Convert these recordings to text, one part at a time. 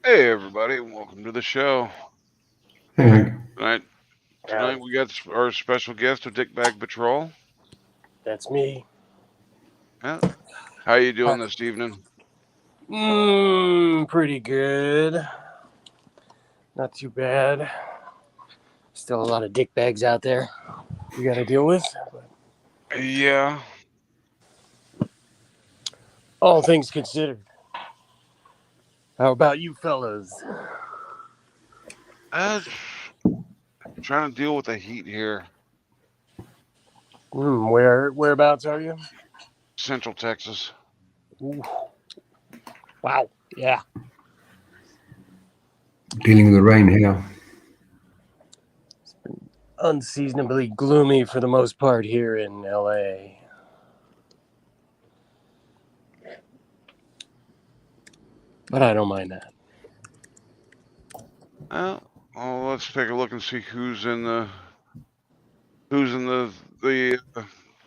Hey everybody, welcome to the show. Hey, Hank. Tonight we got our special guest of Dickbag Patrol. That's me. Yeah. How you doing this evening? Pretty good. Not too bad. Still a lot of dick bags out there we got to deal with. Yeah. All things considered. How about you fellas? Trying to deal with the heat here. Whereabouts are you? Central Texas. Ooh. Wow. Yeah. Dealing with the rain here. It's been unseasonably gloomy for the most part here in LA. But I don't mind that. Well, let's take a look and see who's in the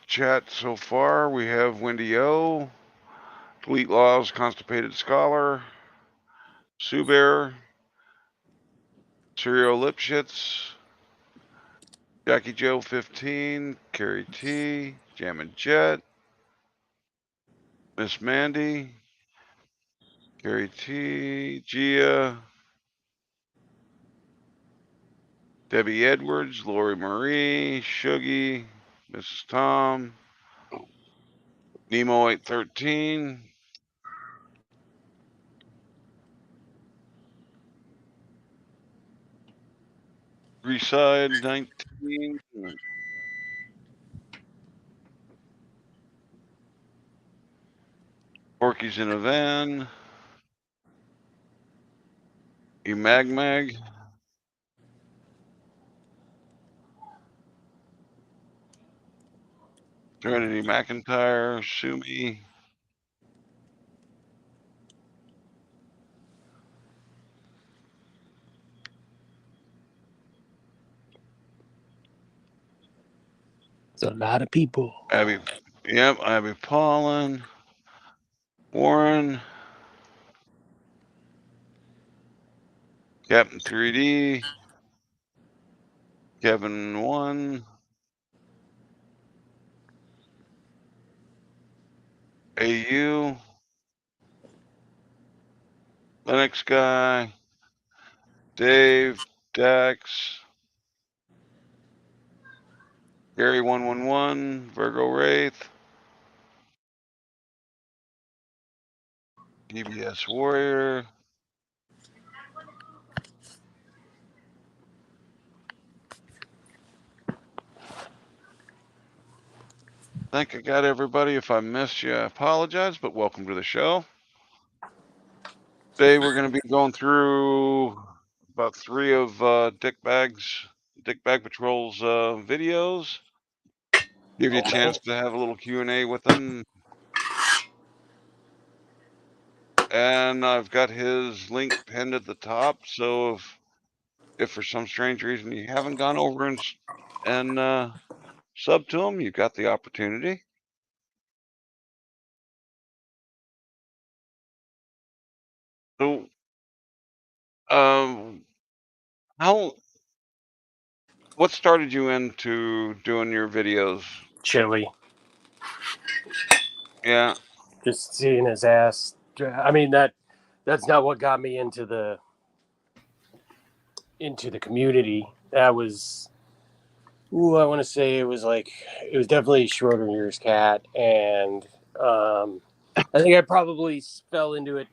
chat so far. We have Wendy O, Delete Laws, Constipated Scholar, Sue Bear, Serial Lipschitz, Jackie Joe 15, Carrie T, Jammin' Jet, Miss Mandy, Carrie T, Gia, Debbie Edwards, Lori Marie, Shuggy, Mrs. Tom, Nemo 813, Reside 19, Porky's in a Van, Emagmag, Serenity McIntyre, Sumi, It's a lot of people. Abby Pollen, Warren, Captain 3D, Kevin 1, AU, Linux Guy, Dave, Dax, Gary 111, Virgo Wraith, PBS Warrior. I think I got everybody. If I missed you, I apologize, but welcome to the show. Today we're going to be going through about 3 of Dickbag Patrol's videos. Give you a chance to have a little Q&A with him. And I've got his link pinned at the top, so if for some strange reason you haven't gone over and sub to him, you've got the opportunity. So, what started you into doing your videos? Chili. Yeah. Just seeing his ass. I mean, that's not what got me into the community. That was, I want to say it was definitely Schrodinger's cat, and I think I probably fell into it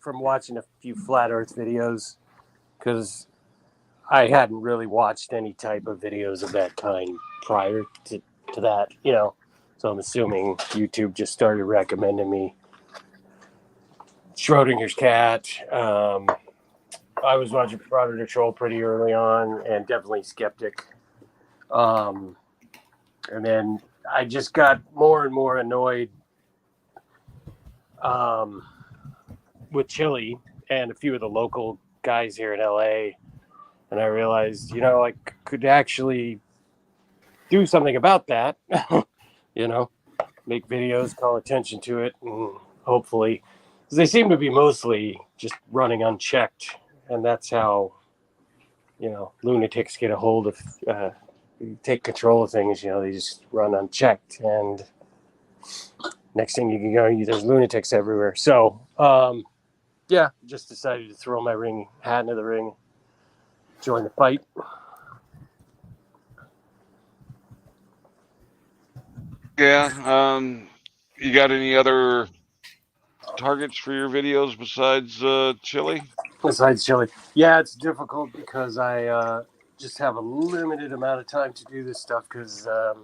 from watching a few flat Earth videos, because I hadn't really watched any type of videos of that kind prior to that, So I'm assuming YouTube just started recommending me Schrodinger's cat. I was watching Predator Troll pretty early on, and definitely Skeptic. And then I just got more and more annoyed with Chili and a few of the local guys here in LA. And I realized, I could actually do something about that, make videos, call attention to it, and hopefully, because they seem to be mostly just running unchecked. And that's how, lunatics get a hold of, take control of things. They just run unchecked, and next thing you can go, there's lunatics everywhere. So, yeah, just decided to throw my hat into the ring, join the fight. Yeah. You got any other targets for your videos besides Chili? Besides Chili, yeah, it's difficult because I just have a limited amount of time to do this stuff, because I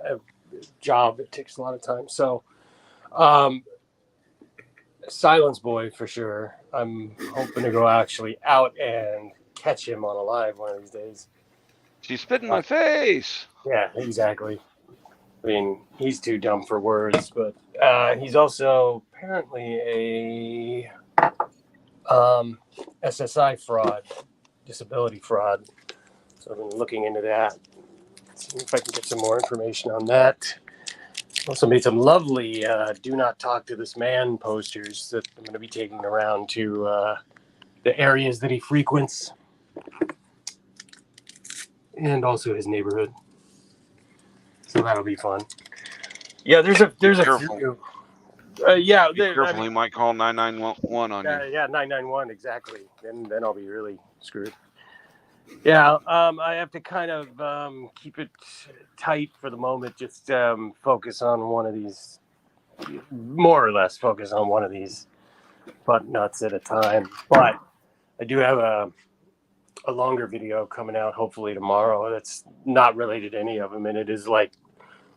have a job. It takes a lot of time. So, Silence Boy for sure. I'm hoping to go actually out and catch him on a live one of these days. She's spit in my face. Yeah, exactly. I mean, he's too dumb for words, but he's also apparently a SSI fraud, disability fraud. So I've been looking into that. See if I can get some more information on that. Also made some lovely "Do Not Talk to This Man" posters that I'm going to be taking around to the areas that he frequents, and also his neighborhood. So that'll be fun. Yeah, there's a few. Yeah, Be careful, he might call 991 on you. Yeah, 991 exactly. Then I'll be really screwed. Yeah, I have to kind of keep it tight for the moment. Just focus on one of these, more or less focus on one of these butt nuts at a time. But I do have a longer video coming out hopefully tomorrow that's not related to any of them, and it is like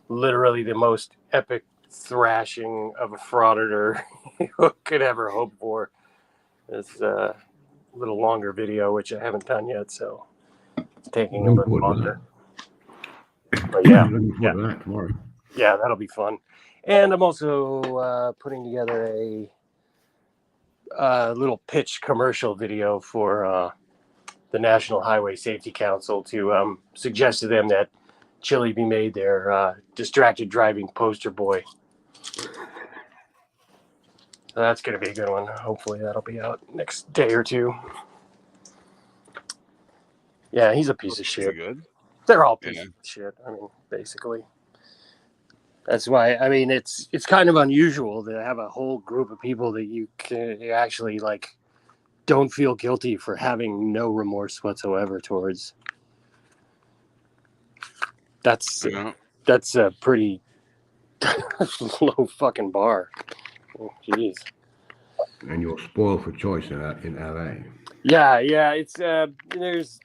literally the most epic thrashing of a frauditor you could ever hope for. It's a little longer video, which I haven't done yet, so it's taking a little longer. But yeah, that tomorrow. Yeah, that'll be fun. And I'm also putting together a little pitch commercial video for the National Highway Safety Council to suggest to them that Chili be made their distracted driving poster boy. So that's going to be a good one. Hopefully that'll be out next day or two. Yeah, he's a piece of shit. Good. They're all pieces of shit. I mean, basically. That's why, I mean, it's kind of unusual to have a whole group of people that you actually don't feel guilty for having no remorse whatsoever towards. That's a pretty low fucking bar. Oh, jeez. And you're spoiled for choice in LA. Yeah, it's there's,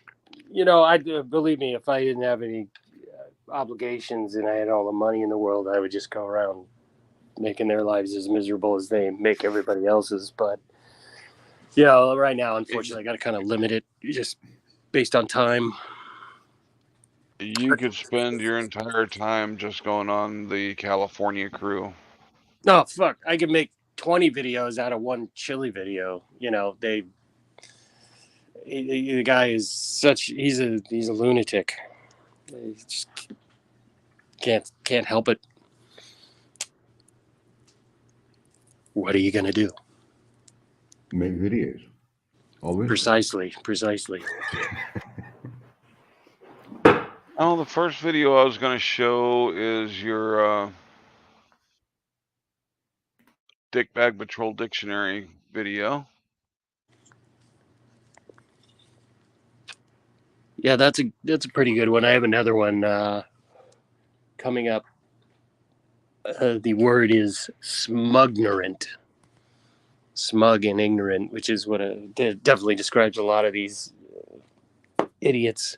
I believe me, if I didn't have any obligations and I had all the money in the world, I would just go around making their lives as miserable as they make everybody else's. But right now, unfortunately, I got to kind of limit it just based on time. You could spend your entire time just going on the California crew. No, fuck, I could make 20 videos out of one chili video. The guy is he's a lunatic. He just can't help it. What are you gonna do? Make videos. Obviously. Precisely. Oh, the first video I was going to show is your Dickbag Patrol dictionary video. Yeah, that's a pretty good one. I have another one coming up. The word is smugnorant. Smug and ignorant, which is what definitely describes a lot of these idiots.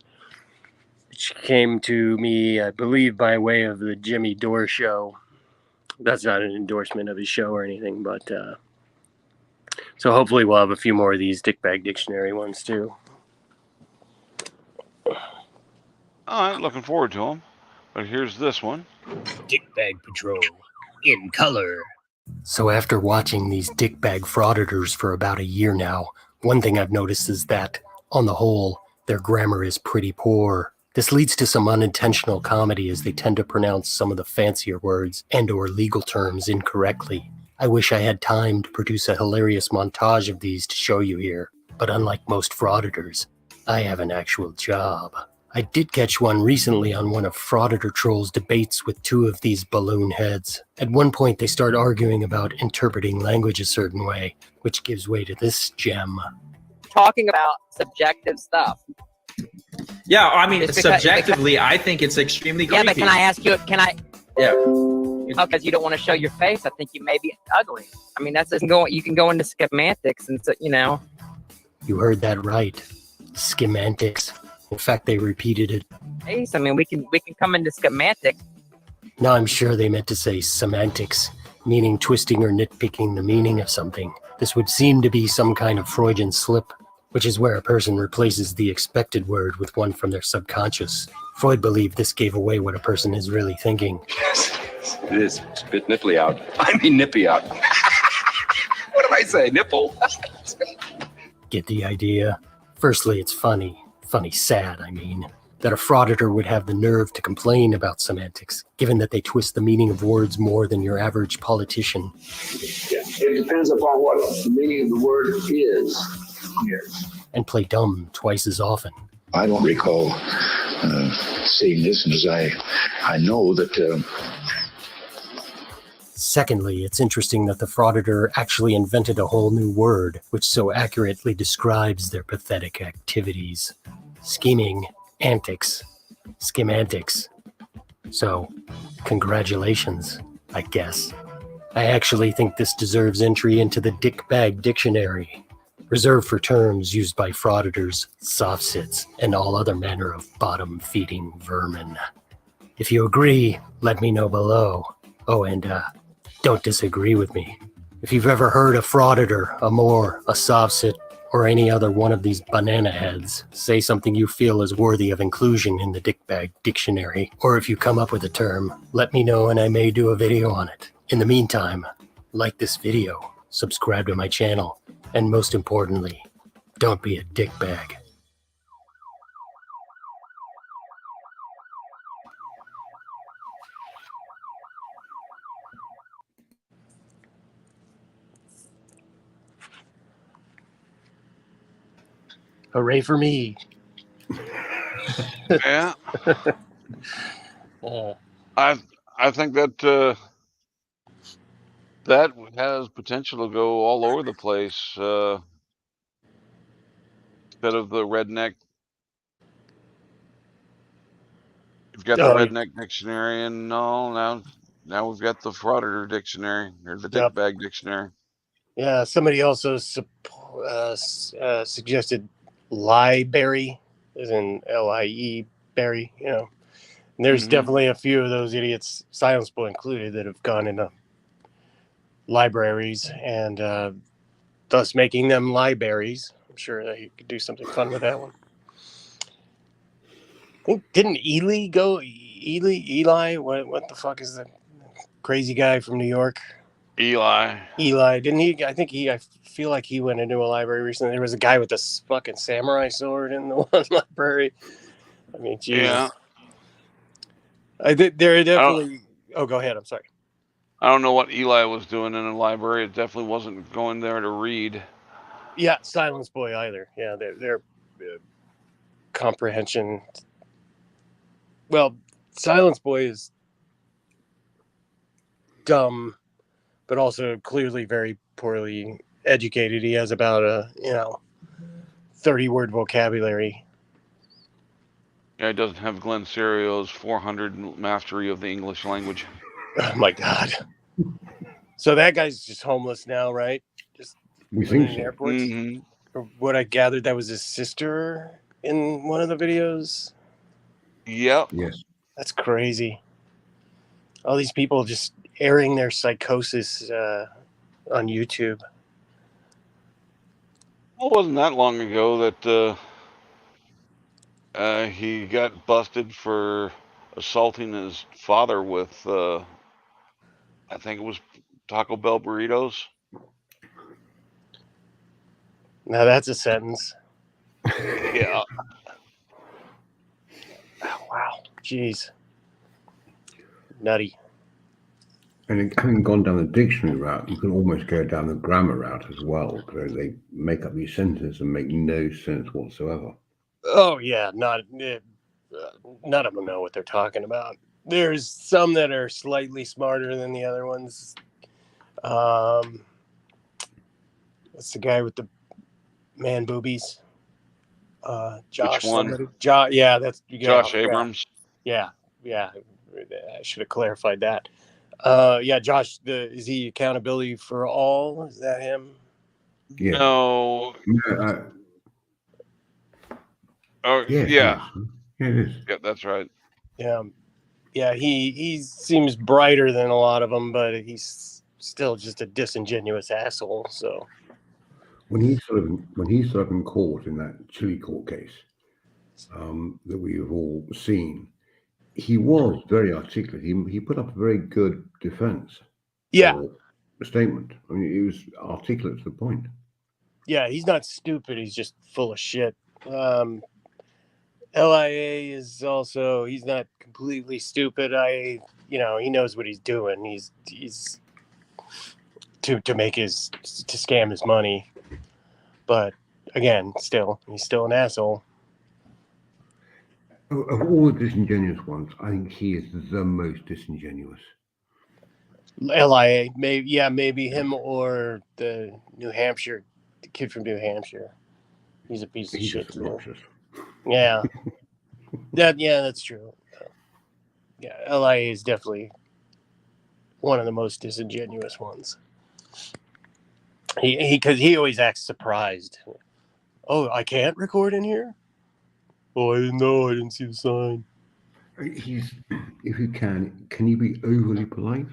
Which came to me, I believe, by way of the Jimmy Dore show. That's not an endorsement of his show or anything, but so hopefully we'll have a few more of these Dickbag Dictionary ones too. All right, looking forward to them. But here's this one. Dickbag Patrol in color. So after watching these dickbag frauditors for about a year now, one thing I've noticed is that, on the whole, their grammar is pretty poor. This leads to some unintentional comedy as they tend to pronounce some of the fancier words and or legal terms incorrectly. I wish I had time to produce a hilarious montage of these to show you here, but unlike most frauditors, I have an actual job. I did catch one recently on one of Frauditor Troll's debates with two of these balloon heads. At one point, they start arguing about interpreting language a certain way, which gives way to this gem. Talking about subjective stuff. Yeah, I mean, subjectively, I think it's extremely creepy. Yeah, but can I ask you, Yeah. Oh, because you don't want to show your face. I think you may be ugly. I mean, you can go into semantics and, You heard that right. Semantics. In fact, they repeated it. Face. I mean, we can come into semantics. No, I'm sure they meant to say semantics, meaning twisting or nitpicking the meaning of something. This would seem to be some kind of Freudian slip, which is where a person replaces the expected word with one from their subconscious. Freud believed this gave away what a person is really thinking. Yes, it is. It's a bit nipply out. I mean nippy out. What did I say? Nipple? Get the idea? Firstly, it's funny. Funny sad, I mean. That a frauditor would have the nerve to complain about semantics, given that they twist the meaning of words more than your average politician. Yeah, it depends upon what the meaning of the word is. Yes. And play dumb twice as often. I don't recall seeing this, and as I know that... Secondly, it's interesting that the frauditor actually invented a whole new word, which so accurately describes their pathetic activities. Scheming, antics, schemantics. So, congratulations, I guess. I actually think this deserves entry into the Dickbag Dictionary, reserved for terms used by frauditors, softsits, and all other manner of bottom-feeding vermin. If you agree, let me know below. Oh, and don't disagree with me. If you've ever heard a frauditor, a Moor, a sofsit, or any other one of these banana heads say something you feel is worthy of inclusion in the Dickbag Dictionary, or if you come up with a term, let me know and I may do a video on it. In the meantime, like this video, subscribe to my channel, and most importantly, don't be a dickbag. Hooray for me. Yeah. I think that that has potential to go all over the place. Instead of the redneck, you've got the redneck dictionary, and now we've got the frauditor dictionary or the dickbag dictionary. Yeah, somebody also suggested Lieberry, as in Lie Berry. You know, and there's Mhm. definitely a few of those idiots, Silence Boy included, that have gone into libraries and thus making them libraries. I'm sure that you could do something fun with that one. I think didn't Ely go? Eli? What the fuck is that crazy guy from New York? Eli. Eli, didn't he? I feel like he went into a library recently. There was a guy with this fucking samurai sword in the one library. I mean, Jesus. Yeah. There are I don't. definitely. Oh, go ahead. I'm sorry. I don't know what Eli was doing in the library. It definitely wasn't going there to read. Yeah, Silence Boy either. Yeah, their comprehension. Well, Silence Boy is dumb, but also clearly very poorly educated. He has about a 30-word vocabulary. Yeah, he doesn't have Glenn Serio's 400 mastery of the English language. Oh my god. So that guy's just homeless now, right? Just We living think in so. airports. Mm-hmm. From what I gathered, that was his sister in one of the videos. Yep. Yes. That's crazy. All these people just airing their psychosis on YouTube. Well, it wasn't that long ago that he got busted for assaulting his father with, I think it was Taco Bell burritos. Now that's a sentence. Yeah. Oh, wow. Jeez. Nutty. And having gone down the dictionary route, you can almost go down the grammar route as well, because they make up these sentences and make no sense whatsoever. Oh, yeah. None of them know what they're talking about. There's some that are slightly smarter than the other ones. That's the guy with the man boobies. Which Josh one? somebody. Josh, yeah, that's Josh Abrams. yeah. I should have clarified that. Yeah, Josh. Is he accountability for all? Is that him? Yes. No. Yeah, Oh, yes, yeah. yes. Yeah, it is. Yeah, that's right. Yeah, yeah. He seems brighter than a lot of them, but he's still just a disingenuous asshole. So When he's sort of in court in that chili court case that we've all seen, he was very articulate. He put up a very good defense yeah, or a statement. I mean, he was articulate to the point. yeah. He's not stupid. He's just full of shit. LIA is also he's not completely stupid. He knows what he's doing. He's to make to scam his money. But again, he's still an asshole. Of all the disingenuous ones, I think he is the most disingenuous. LIA, maybe him or the kid from New Hampshire. He's a piece of He's shit just too. obnoxious. Yeah, that's true. Yeah, LIA is definitely one of the most disingenuous ones. Because he always acts surprised. Oh, I can't record in here? Oh, I didn't know. I didn't see the sign. He's, if you can you be overly polite?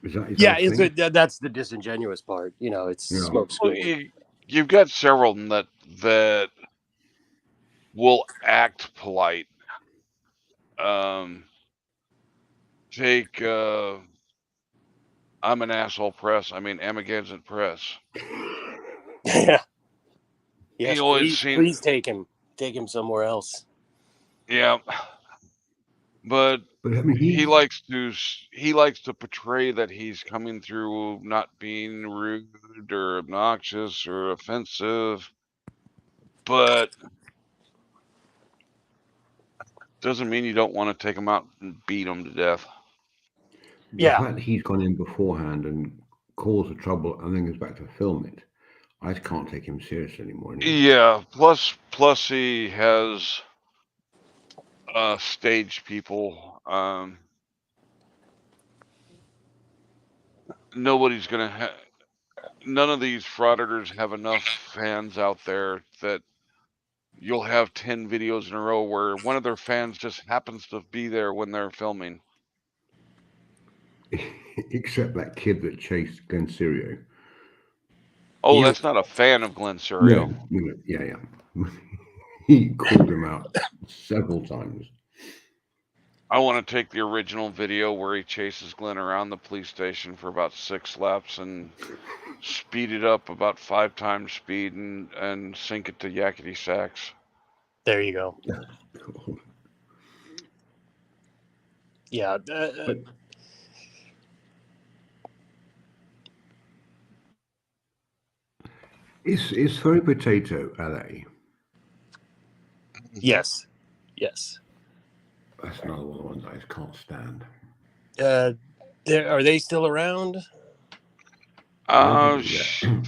Is that thing? That's the disingenuous part. It's Yeah. smoke Well, screen. you've got several of them that will act polite. Take I'm an asshole press. I mean Amagansett Press. Yeah. Yes, He always please take him somewhere else. Yeah, but But I mean, he likes to portray that he's coming through not being rude or obnoxious or offensive, but doesn't mean you don't want to take him out and beat him to death. the fact that he's gone in beforehand and caused the trouble and then goes back to film it, I just can't take him seriously anymore. Yeah. Plus he has staged people. nobody's gonna have. None of these frauditors have enough fans out there that you'll have 10 videos in a row where one of their fans just happens to be there when they're filming. Except that kid that chased Glenn Serio. Oh, You- that's not a fan of Glenn Serio. No, yeah. He called him out several times. I want to take the original video where he chases Glenn around the police station for about 6 laps and speed it up about 5 times speed and sync it to Yakety Sax. There you go. Yeah. Is Furry Potato LA? Yes. That's another one of the ones I just can't stand. Are they still around?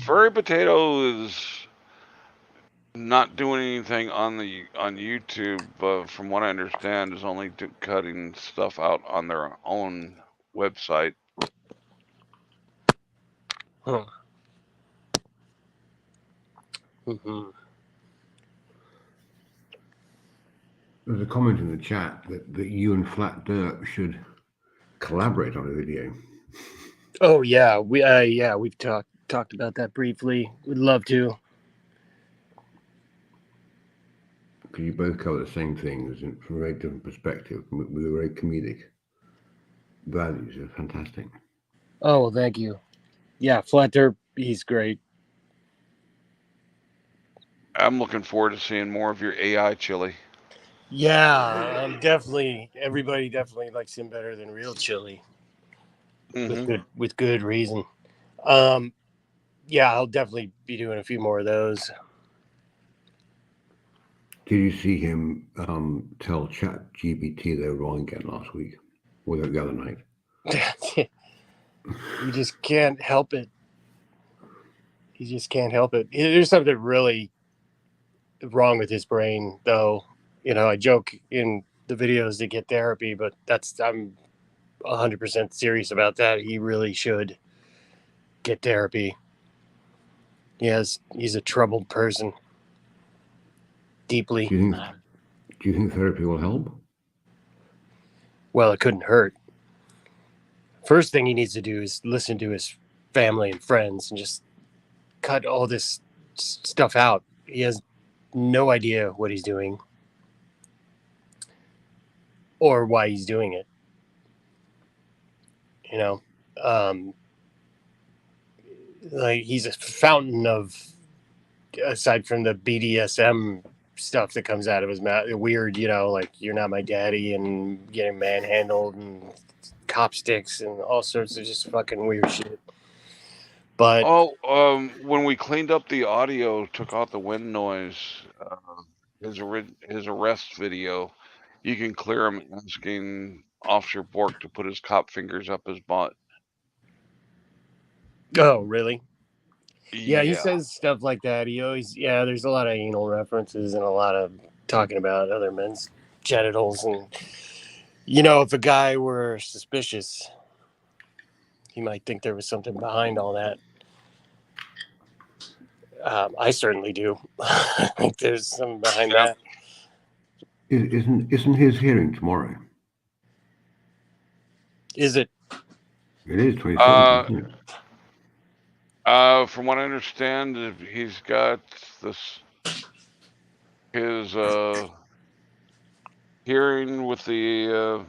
Furry Potato is not doing anything on YouTube, but from what I understand, is only cutting stuff out on their own website. Huh. Mm-hmm. There's a comment in the chat that you and Flat Dirt should collaborate on a video. Oh yeah, we've talked about that briefly. We'd love to. Because you both cover the same things from a very different perspective, with a very comedic values. Are fantastic. Oh well, thank you. Yeah, Flat Dirt, he's great. I'm looking forward to seeing more of your AI chili. Yeah, everybody definitely likes him better than real chili. With good reason. Yeah, I'll definitely be doing a few more of those. Did you see him tell ChatGPT they were wrong again last week or the other night? You just can't help it. There's something really wrong with his brain, though. I joke in the videos to get therapy, but I'm 100% serious about that. He really should get therapy. He's a troubled person. Deeply. Do you think therapy will help? Well, it couldn't hurt. First thing he needs to do is listen to his family and friends and just cut all this stuff out. He has no idea what he's doing or why he's doing it. Like he's a fountain of, aside from the BDSM stuff that comes out of his mouth, weird, like you're not my daddy and getting manhandled and cop sticks and all sorts of just fucking weird shit. But when we cleaned up the audio, took out the wind noise, his arrest video, you can clear him asking Officer Bork to put his cop fingers up his butt. Oh, really? Yeah, he says stuff like that. There's a lot of anal references and a lot of talking about other men's genitals. And, if a guy were suspicious, he might think there was something behind all that. I certainly do. I think there's something behind that. Isn't his hearing tomorrow? Is it? It is 27th, isn't it? From what I understand, he's got his hearing with the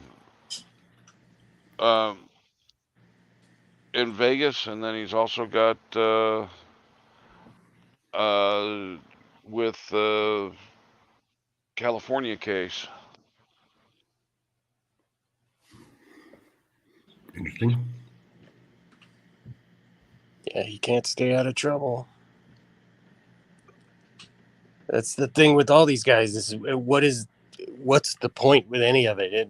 in Vegas, and then he's also got with the California case. Interesting. Yeah, he can't stay out of trouble. That's the thing with all these guys. What's the point with any of it?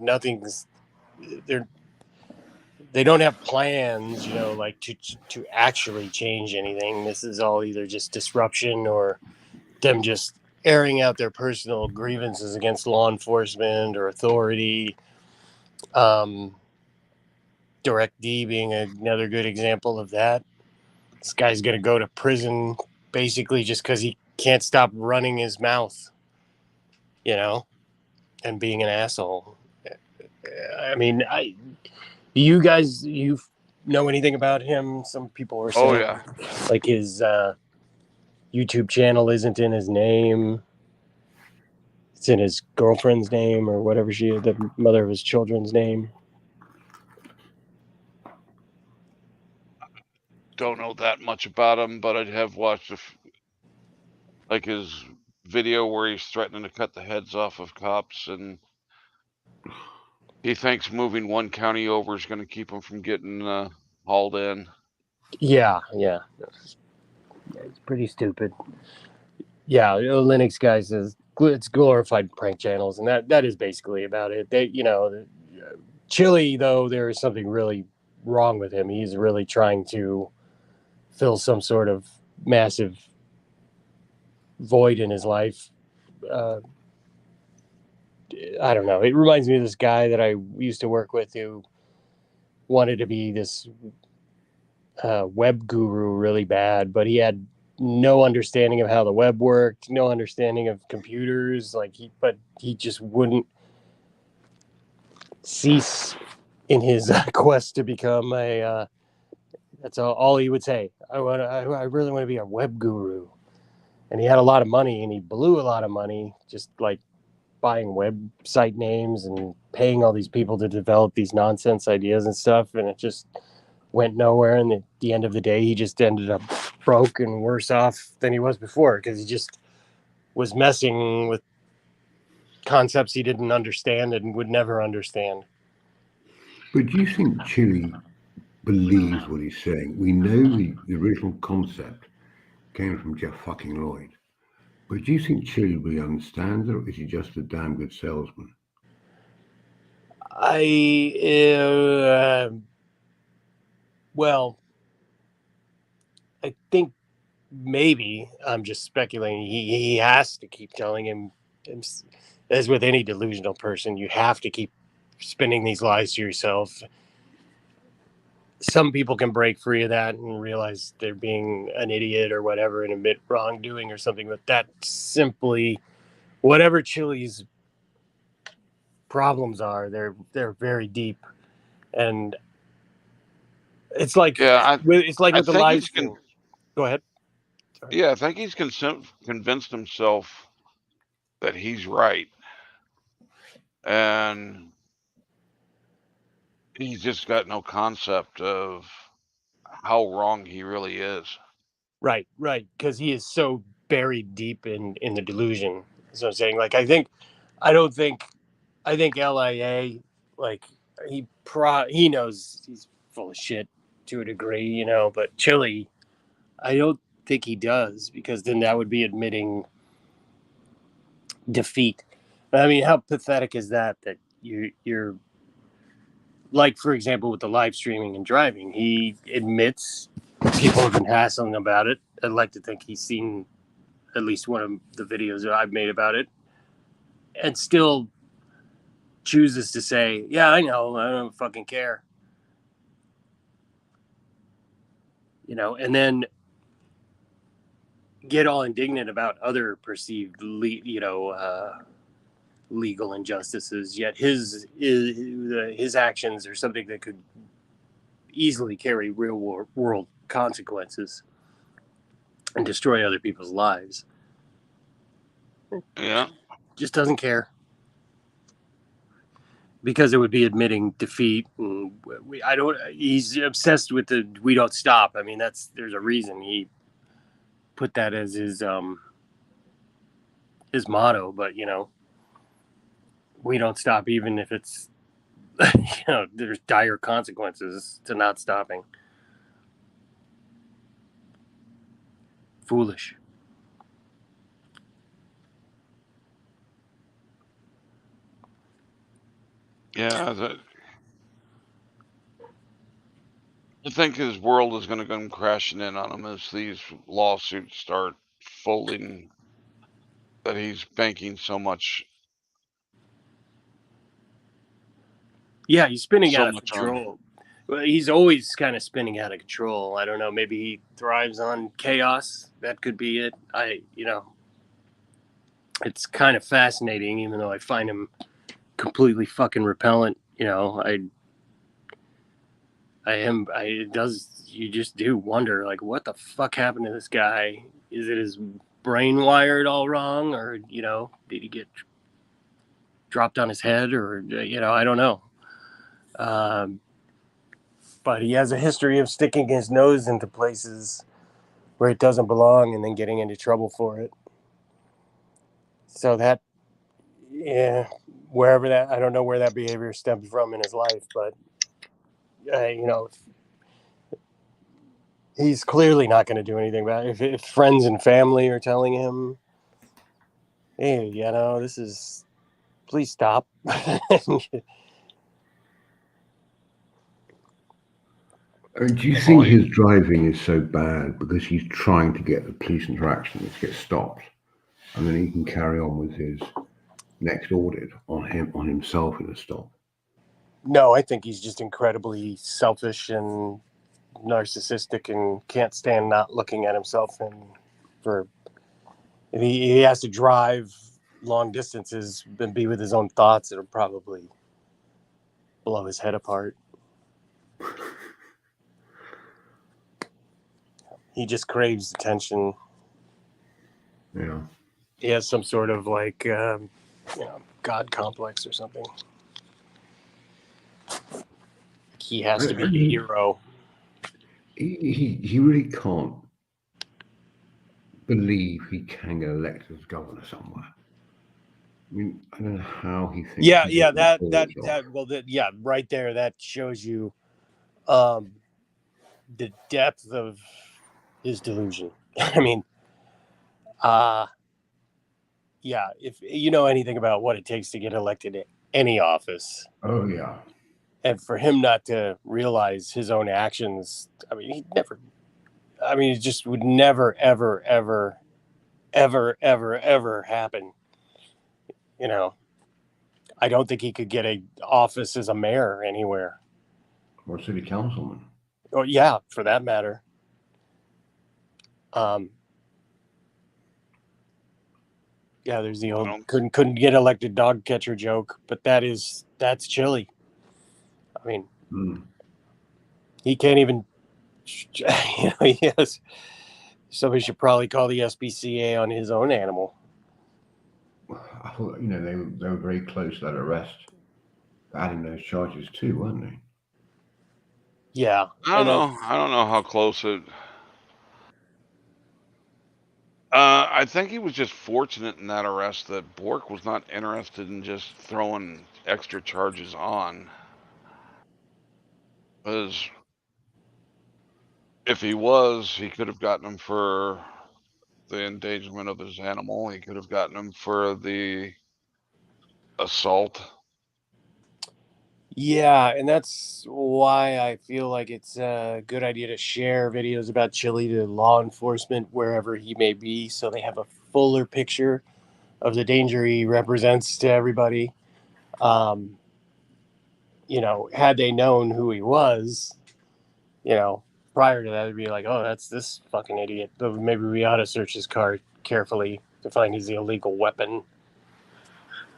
They don't have plans, like to actually change anything. This is all either just disruption or them just airing out their personal grievances against law enforcement or authority. Direct D being another good example of that. This guy's going to go to prison basically just because he can't stop running his mouth, and being an asshole. I mean, you guys, you know anything about him? Some people were saying, Oh yeah. like his YouTube channel isn't in his name. It's in his girlfriend's name or whatever the mother of his children's name. Don't know that much about him, but I have watched like his video where he's threatening to cut the heads off of cops, and he thinks moving one county over is going to keep him from getting hauled in. Yeah, it's pretty stupid. Yeah, Linux guy says it's glorified prank channels, and that is basically about it. They, Chili, though, there is something really wrong with him. He's really trying to fill some sort of massive void in his life. I don't know. It reminds me of this guy that I used to work with who wanted to be this web guru really bad, but he had no understanding of how the web worked, no understanding of computers. But he just wouldn't cease in his quest to become a. That's all he would say. I really want to be a web guru, and he had a lot of money, and he blew a lot of money just like buying website names and paying all these people to develop these nonsense ideas and stuff, and it just went nowhere. And at the end of the day, he just ended up broke and worse off than he was before because he just was messing with concepts he didn't understand and would never understand. But do you think Chili believes what he's saying? We know the original concept came from Jeff fucking Lloyd. But do you think Chili really understands it, or is he just a damn good salesman? Well, I think maybe I'm just speculating. He has to keep telling him, as with any delusional person, you have to keep spinning these lies to yourself. Some people can break free of that and realize they're being an idiot or whatever and admit wrongdoing or something, but that simply, whatever Chili's problems are, they're very deep, and it's like with the live stream. Go ahead. Sorry. Yeah, I think he's convinced himself that he's right, and he's just got no concept of how wrong he really is. Right, because he is so buried deep in the delusion. So I'm saying, like, I think LIA, like, he knows he's full of shit to a degree, but Chili, I don't think he does, because then that would be admitting defeat. I mean, how pathetic is that you're like, for example, with the live streaming and driving, he admits people have been hassling about it. I'd like to think he's seen at least one of the videos that I've made about it, and still chooses to say, yeah, I know, I don't fucking care. And then get all indignant about other perceived, legal injustices. Yet his actions are something that could easily carry real world consequences and destroy other people's lives. Yeah. Just doesn't care. Because it would be admitting defeat, and he's obsessed with the "we don't stop." I mean, there's a reason he put that as his motto. But we don't stop, even if it's there's dire consequences to not stopping. Foolish. Yeah, I think his world is going to come crashing in on him as these lawsuits start folding, that he's banking so much. Yeah, he's spinning So out of much control. Well, he's always kind of spinning out of control. I don't know. Maybe he thrives on chaos. That could be it. It's kind of fascinating, even though I find him completely fucking repellent. You just do wonder, like, what the fuck happened to this guy? Is it his brain wired all wrong, or did he get dropped on his head, or I don't know. But he has a history of sticking his nose into places where it doesn't belong and then getting into trouble for it. So I don't know where that behavior stems from in his life, but he's clearly not going to do anything about it. If friends and family are telling him, hey, please stop. Do you think his driving is so bad because he's trying to get the police interaction to get stopped, and then he can carry on with his next audit on himself in a stop? No, I think he's just incredibly selfish and narcissistic and can't stand not looking at himself. And if he has to drive long distances and be with his own thoughts, it'll probably blow his head apart. He just craves attention. Yeah. He has some sort of God complex or something. He has to be a hero. He really can't believe he can get elected as governor somewhere. I mean, I don't know how he thinks. Right there. That shows you the depth of his delusion. I mean, if you know anything about what it takes to get elected to any office. Oh, yeah. And for him not to realize his own actions, it just would never, ever, ever, ever, ever, ever happen. I don't think he could get an office as a mayor anywhere. Or city councilman. Oh, yeah, for that matter. There's the old couldn't get elected dog catcher joke, but that's chilly. I mean, he can't even. Yes. Somebody should probably call the SPCA on his own animal. I thought, they were very close to that arrest, adding those charges too, weren't they? Yeah. I don't know how close it. I think he was just fortunate in that arrest that Bork was not interested in just throwing extra charges on. Because if he was, he could have gotten him for the endangerment of his animal. He could have gotten him for the assault. Yeah, and that's why I feel like it's a good idea to share videos about Chili to law enforcement wherever he may be, so they have a fuller picture of the danger he represents to everybody. Had they known who he was, prior to that, it'd be like, oh, that's this fucking idiot. Maybe we ought to search his car carefully to find his illegal weapon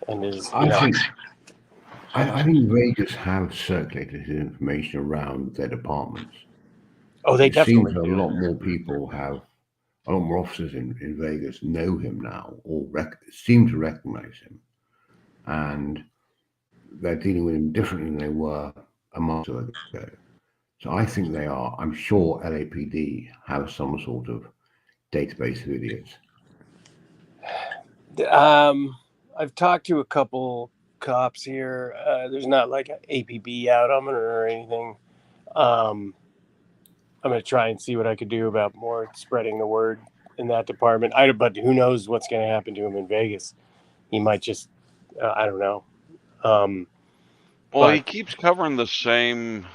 and his. I think Vegas have circulated his information around their departments. Oh, they definitely seems do. A lot more people have, a lot more officers in Vegas know him now, or seem to recognize him, and they're dealing with him differently than they were a month ago. So I think they are. I'm sure LAPD have some sort of database of idiots. I've talked to a couple cops here. There's not like an APB out on it or anything. I'm going to try and see what I could do about more spreading the word in that department. But who knows what's going to happen to him in Vegas? He might just, I don't know. He keeps covering the same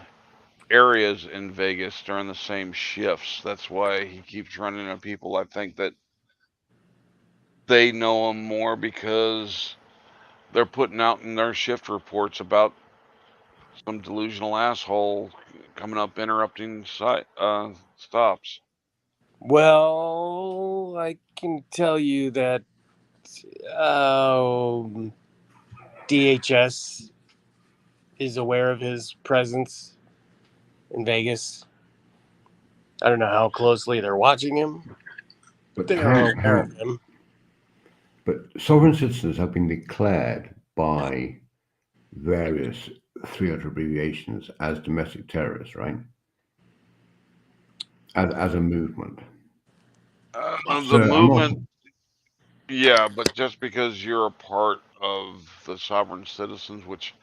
areas in Vegas during the same shifts. That's why he keeps running into people. I think that they know him more because they're putting out in their shift reports about some delusional asshole coming up interrupting stops. Well, I can tell you that DHS is aware of his presence in Vegas. I don't know how closely they're watching him. But They're aware of him. But sovereign citizens have been declared by various 300 abbreviations as domestic terrorists, right? As a movement. The movement, yeah, but just because you're a part of the sovereign citizens, which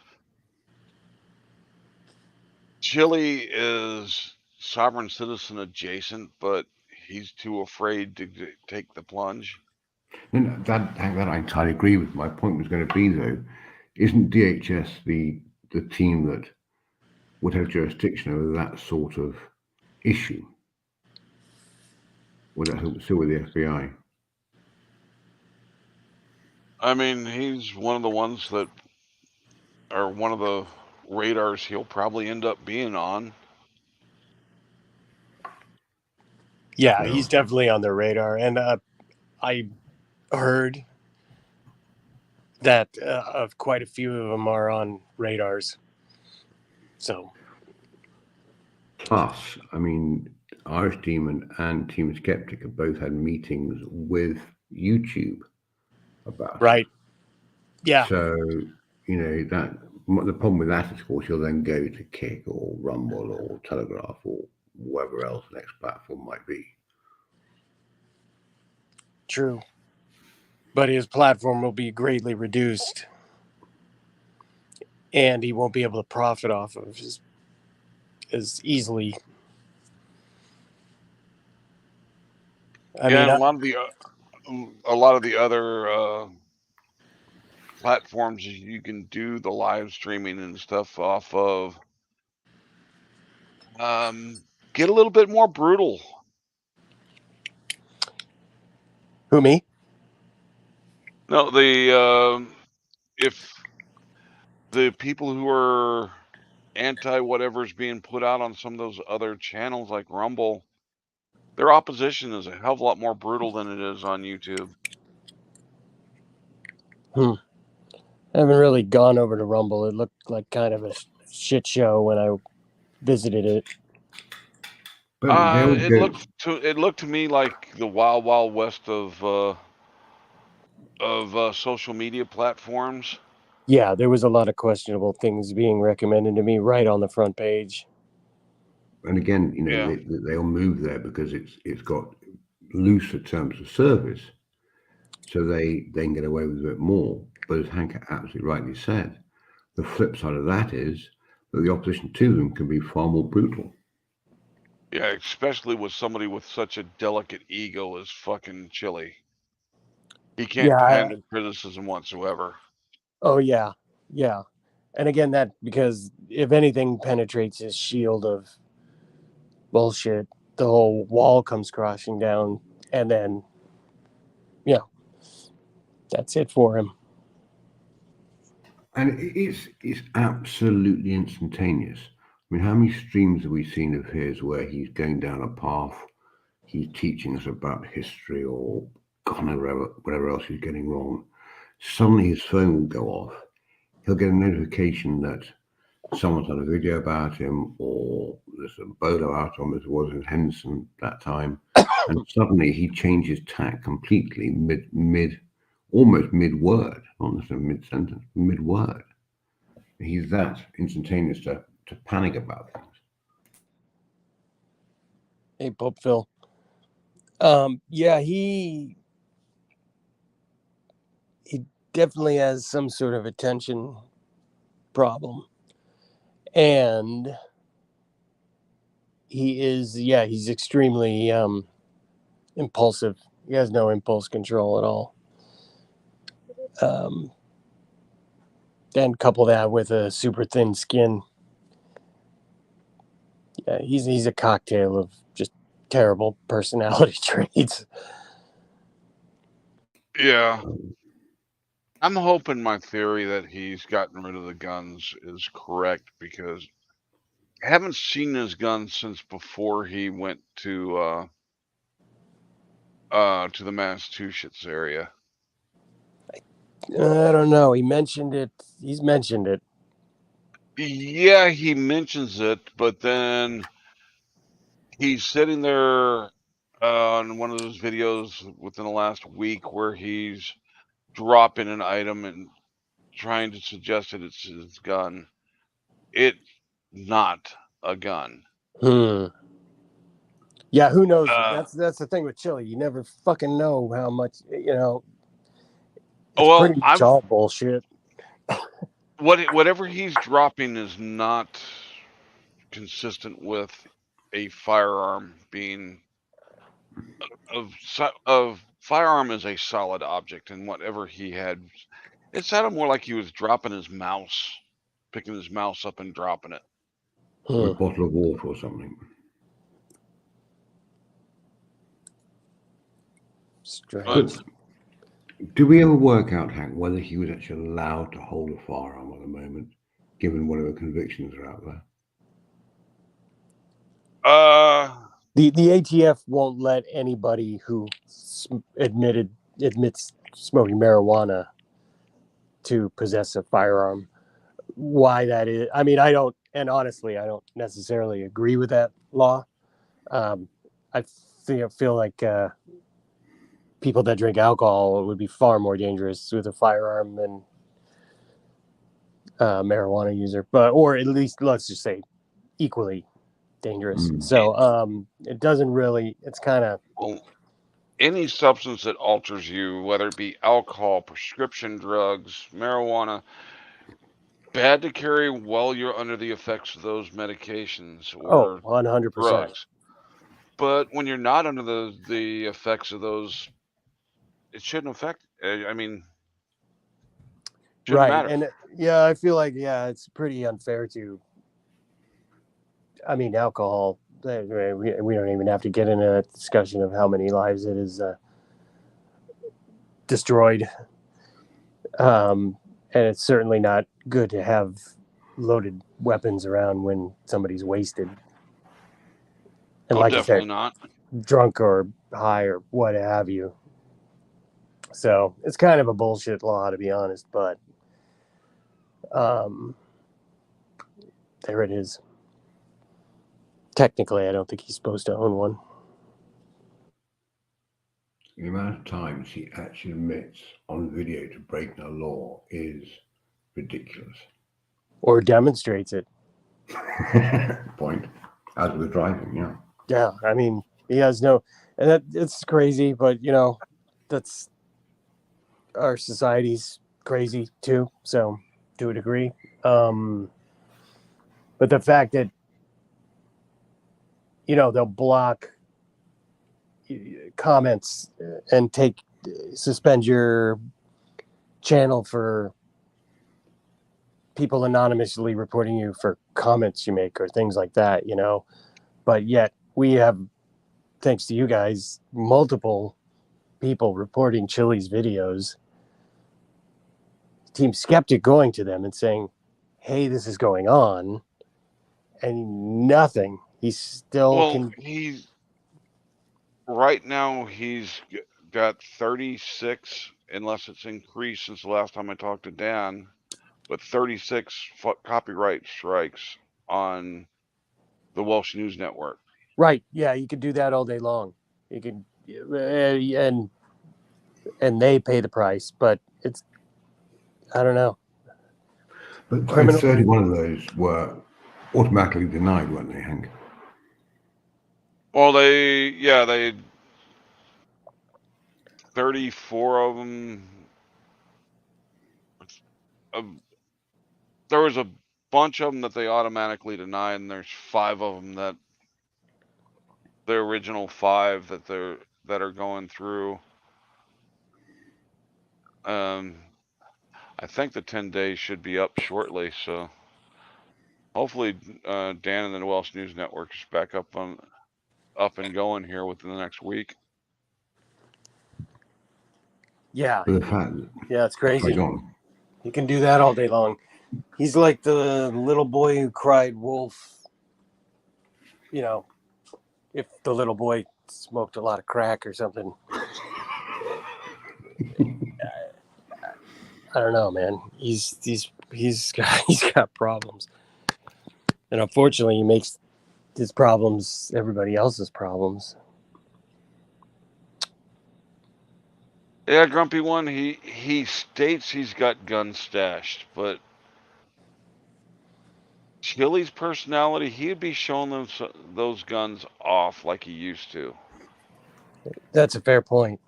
Chile is sovereign citizen adjacent, but he's too afraid to take the plunge. No, that I entirely agree with. My point was going to be, though, isn't DHS the team that would have jurisdiction over that sort of issue? Would that still with the FBI? I mean, he's one of the ones that are one of the radars he'll probably end up being on. Yeah, he's definitely on their radar. And I heard that of quite a few of them are on radars. So, plus, I mean, Irish Demon and Team Skeptic have both had meetings with YouTube about right. Yeah. So, you know, that the problem with that is, of course, you'll then go to Kick or Rumble or Telegraph or whatever else the next platform might be. True. But his platform will be greatly reduced. And he won't be able to profit off of as easily. I mean, a lot of the other platforms you can do the live streaming and stuff off of get a little bit more brutal. Who, me? No, if the people who are anti whatever's being put out on some of those other channels like Rumble, their opposition is a hell of a lot more brutal than it is on YouTube. I haven't really gone over to Rumble. It looked like kind of a shit show when I visited it. But it looked to me like the wild, wild west of social media platforms. Yeah, there was a lot of questionable things being recommended to me right on the front page. And again, you know, they'll move there because it's got looser terms of service, so they can get away with a bit more. But as Hank absolutely rightly said, the flip side of that is that the opposition to them can be far more brutal. Yeah, especially with somebody with such a delicate ego as fucking Chile. He can't handle criticism whatsoever. Oh, yeah. Yeah. And again, that because if anything penetrates his shield of bullshit, the whole wall comes crashing down. And then, yeah, that's it for him. And it's absolutely instantaneous. I mean, how many streams have we seen of his where he's going down a path, he's teaching us about history or God knows whatever else he's getting wrong. Suddenly his phone will go off. He'll get a notification that someone's done a video about him, or there's a bolo out on, as it was in Henderson that time, and suddenly he changes tack completely almost mid-word, not necessarily mid-sentence, mid-word. He's that instantaneous to panic about things. Hey, Pope Phil. Yeah, he definitely has some sort of attention problem. And he's extremely impulsive. He has no impulse control at all. Then couple that with a super thin skin. Yeah, he's a cocktail of just terrible personality traits. Yeah. I'm hoping my theory that he's gotten rid of the guns is correct, because I haven't seen his guns since before he went to the Massachusetts area. I don't know. He mentioned it. He's mentioned it. Yeah, he mentions it, but then he's sitting there on one of those videos within the last week where he's dropping an item and trying to suggest that it's his gun. It's not a gun. Yeah, who knows? That's the thing with chili. You never fucking know how much, It's pretty much all bullshit. Whatever he's dropping is not consistent with a firearm being of firearm is a solid object, and whatever he had, it sounded more like he was dropping his mouse, picking his mouse up and dropping it. Or a bottle of water or something. Strange. Do we ever work out, Hank, whether he was actually allowed to hold a firearm at the moment, given whatever convictions are out there? The ATF won't let anybody who admits smoking marijuana to possess a firearm. Why that is, I mean, I don't necessarily agree with that law. I feel like people that drink alcohol would be far more dangerous with a firearm than a marijuana user, or at least let's just say equally dangerous. So it doesn't really, it's kind of any substance that alters you, whether it be alcohol, prescription drugs, marijuana, bad to carry while you're under the effects of those medications or 100%. drugs. But when you're not under the effects of those, it shouldn't affect. I mean, shouldn't matter. And yeah, I feel like it's pretty unfair to. I mean, alcohol. We don't even have to get into a discussion of how many lives it has destroyed. And it's certainly not good to have loaded weapons around when somebody's wasted. And like definitely I said, not drunk or high or what have you. So it's kind of a bullshit law, to be honest, but there it is. Technically, I don't think he's supposed to own one. The amount of times he actually admits on video to breaking a law is ridiculous. Or demonstrates it. Point. As with driving, yeah. Yeah, I mean, he has no, and it's crazy, but that's our society's crazy too. So, to a degree, but the fact that they'll block comments and suspend your channel for people anonymously reporting you for comments you make or things like that, but yet we have, thanks to you guys, multiple people reporting Chili's videos, Team Skeptic going to them and saying, hey, this is going on, and nothing. He's still right now he's got 36, unless it's increased since the last time I talked to Dan, but 36 copyright strikes on the Welsh News Network. Right. Yeah, you could do that all day long. You could, and they pay the price, but it's, I don't know. But 31 of those were automatically denied, weren't they, Hank? Well, they 34 of them. There was a bunch of them that they automatically denied, and there's 5 of them that the original 5 that are going through. I think the 10 days should be up shortly, so hopefully Dan and the Welsh News Network is back up and going here within the next week. Yeah, But the fact yeah, it's that crazy. goes on. He can do that all day long. He's like the little boy who cried wolf. You know, if the little boy smoked a lot of crack or something. I don't know, man. He's got problems, and unfortunately, he makes his problems everybody else's problems. Yeah, Grumpy One, he states he's got guns stashed, but Chili's personality, he'd be showing them those guns off like he used to. That's a fair point.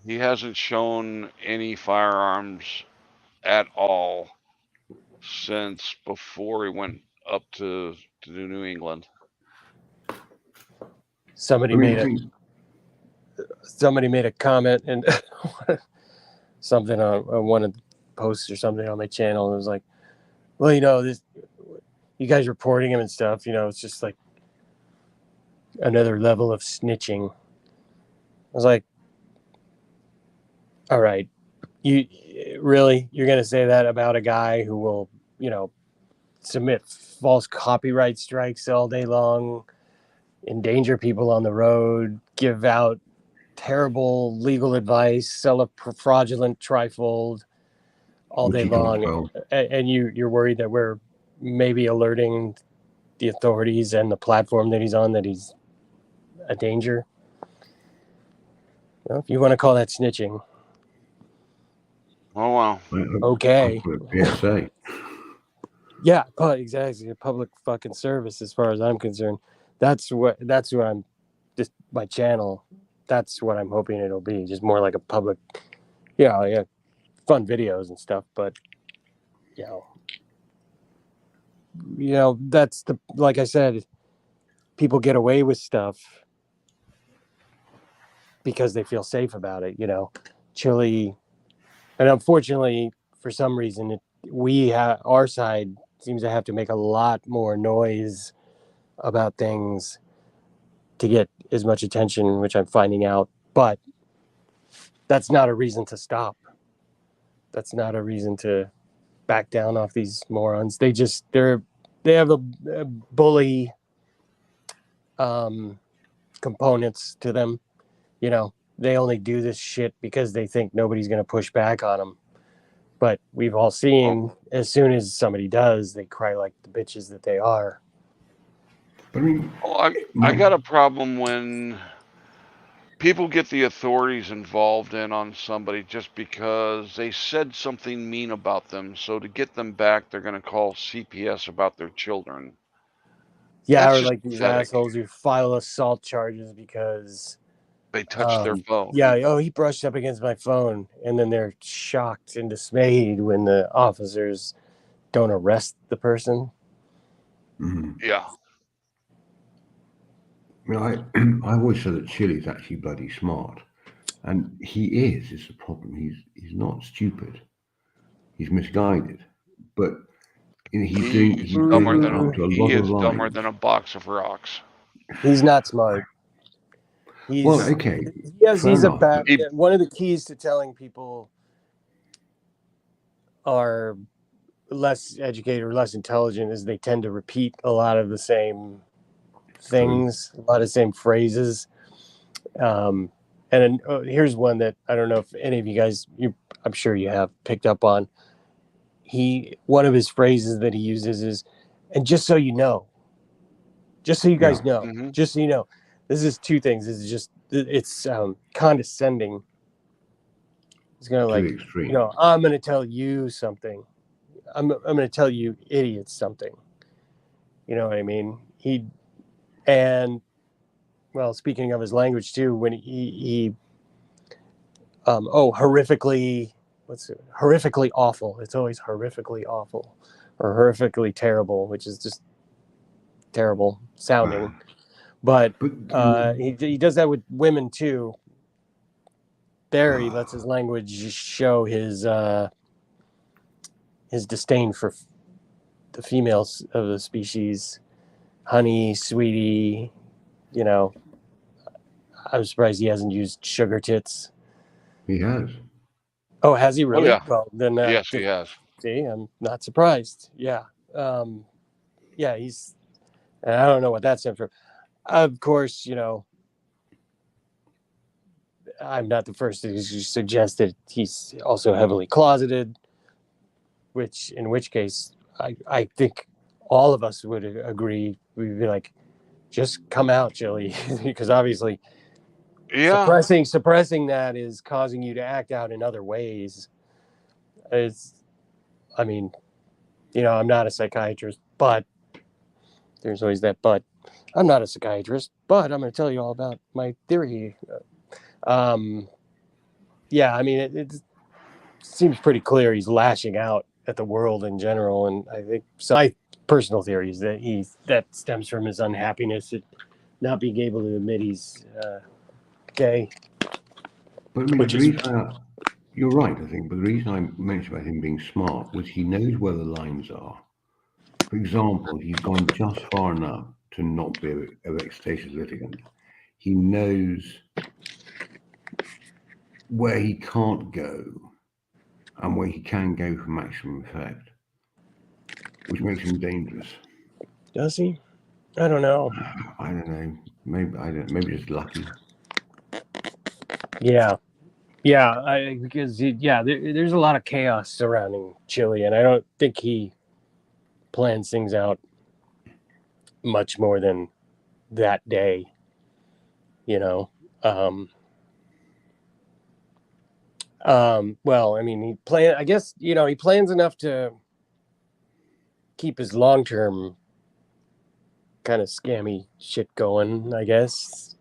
He hasn't shown any firearms at all since before he went up to New England. Somebody I mean, made a comment and something on one of the posts or something on my channel. It was like, well, this, you guys reporting him and stuff, it's just like another level of snitching. I was like, all right, you're going to say that about a guy who will, submit false copyright strikes all day long, endanger people on the road, give out terrible legal advice, sell a fraudulent trifold all day long, and you're worried that we're maybe alerting the authorities and the platform that he's on that he's a danger. Well, if you want to call that snitching, Oh wow. okay. PSA. Yeah, exactly. A public fucking service, as far as I'm concerned. That's what I'm. Just my channel. That's what I'm hoping it'll be. Just more like a public, yeah, fun videos and stuff. But that's like I said, people get away with stuff because they feel safe about it. Chile, and unfortunately, for some reason, our side seems to have to make a lot more noise about things to get as much attention, which I'm finding out. But that's not a reason to stop. That's not a reason to back down off these morons. They have a bully components to them. They only do this shit because they think nobody's going to push back on them. But we've all seen, as soon as somebody does, they cry like the bitches that they are. I mean, I got a problem when people get the authorities involved on somebody just because they said something mean about them. So to get them back, they're going to call CPS about their children. Yeah, That's or just like these pathetic. assholes who file assault charges because They touched their phone. Yeah, he brushed up against my phone, and then they're shocked and dismayed when the officers don't arrest the person. Mm-hmm. Yeah. I mean, I always say that Chili's actually bloody smart, and he is. It's a problem. He's not stupid. He's misguided, but he's doing up to a lot of dumber lines. than a box of rocks. He's not smart. Well, okay. He's a bad. One of the keys to telling people are less educated or less intelligent is they tend to repeat a lot of the same things, a lot of the same phrases. And here's one that I don't know if any of you guys, I'm sure you have picked up on. One of his phrases that he uses is, and just so you know, just so you guys know, just so you know, this is two things. This is just, it's condescending. It's going to like, I'm going to tell you something. I'm going to tell you idiots something. You know what I mean? Well, speaking of his language too, when he horrifically awful. It's always horrifically awful or horrifically terrible, which is just terrible sounding. But he does that with women too. There, he lets his language show his disdain for the females of the species. Honey, sweetie, I'm surprised he hasn't used sugar tits. He has. Oh, has he really? yeah. Well, then Yes, he has. see, I'm not surprised. Yeah. Yeah, he's. And I don't know what that stands for. Of course, I'm not the first to suggest that he's also heavily closeted, in which case I think all of us would agree. We'd be like, just come out, Chili, because obviously Yeah. suppressing that is causing you to act out in other ways. I mean, I'm not a psychiatrist, but there's always that but. I'm not a psychiatrist, but I'm going to tell you all about my theory. Yeah, I mean, it seems pretty clear he's lashing out at the world in general, and I think my personal theory is that that stems from his unhappiness at not being able to admit he's gay. But I mean, Which the is reason you're right, I think. But the reason I mentioned about him being smart was he knows where the lines are. For example, he's gone just far enough to not be a vexatious litigant. He knows where he can't go and where he can go for maximum effect, which makes him dangerous. Does he? I don't know. I don't know. Maybe just lucky. Yeah, because there's a lot of chaos surrounding Chile, and I don't think he plans things out much more than that day. Well, I mean, I guess he plans enough to keep his long-term kind of scammy shit going, I guess.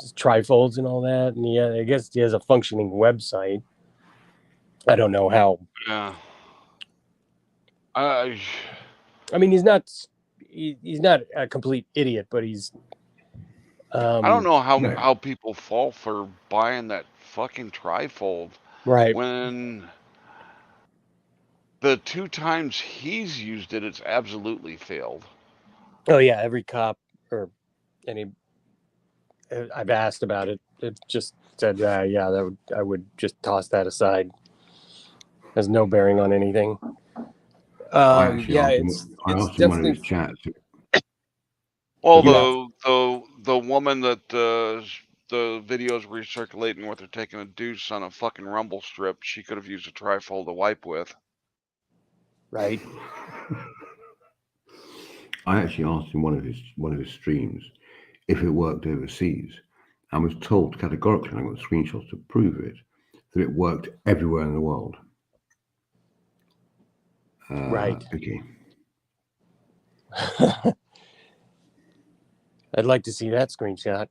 Just trifolds and all that, and I guess he has a functioning website. I don't know how. Yeah. I mean, he's not a complete idiot, but he's. I don't know No. how people fall for buying that fucking trifold Right. when the 2 times he's used it, it's absolutely failed. Oh yeah, every cop or any I've asked about it. It just said, yeah, I would just toss that aside. Has no bearing on anything. I actually Yeah, I it's asked him one of definitely. his chats. Well, You have, the woman that the videos recirculating with her taking a deuce on a fucking rumble strip, she could have used a trifold to wipe with. right. I actually asked him one of his streams if it worked overseas, and was told categorically, and I got screenshots to prove it, that it worked everywhere in the world. Right. Okay. I'd like to see that screenshot.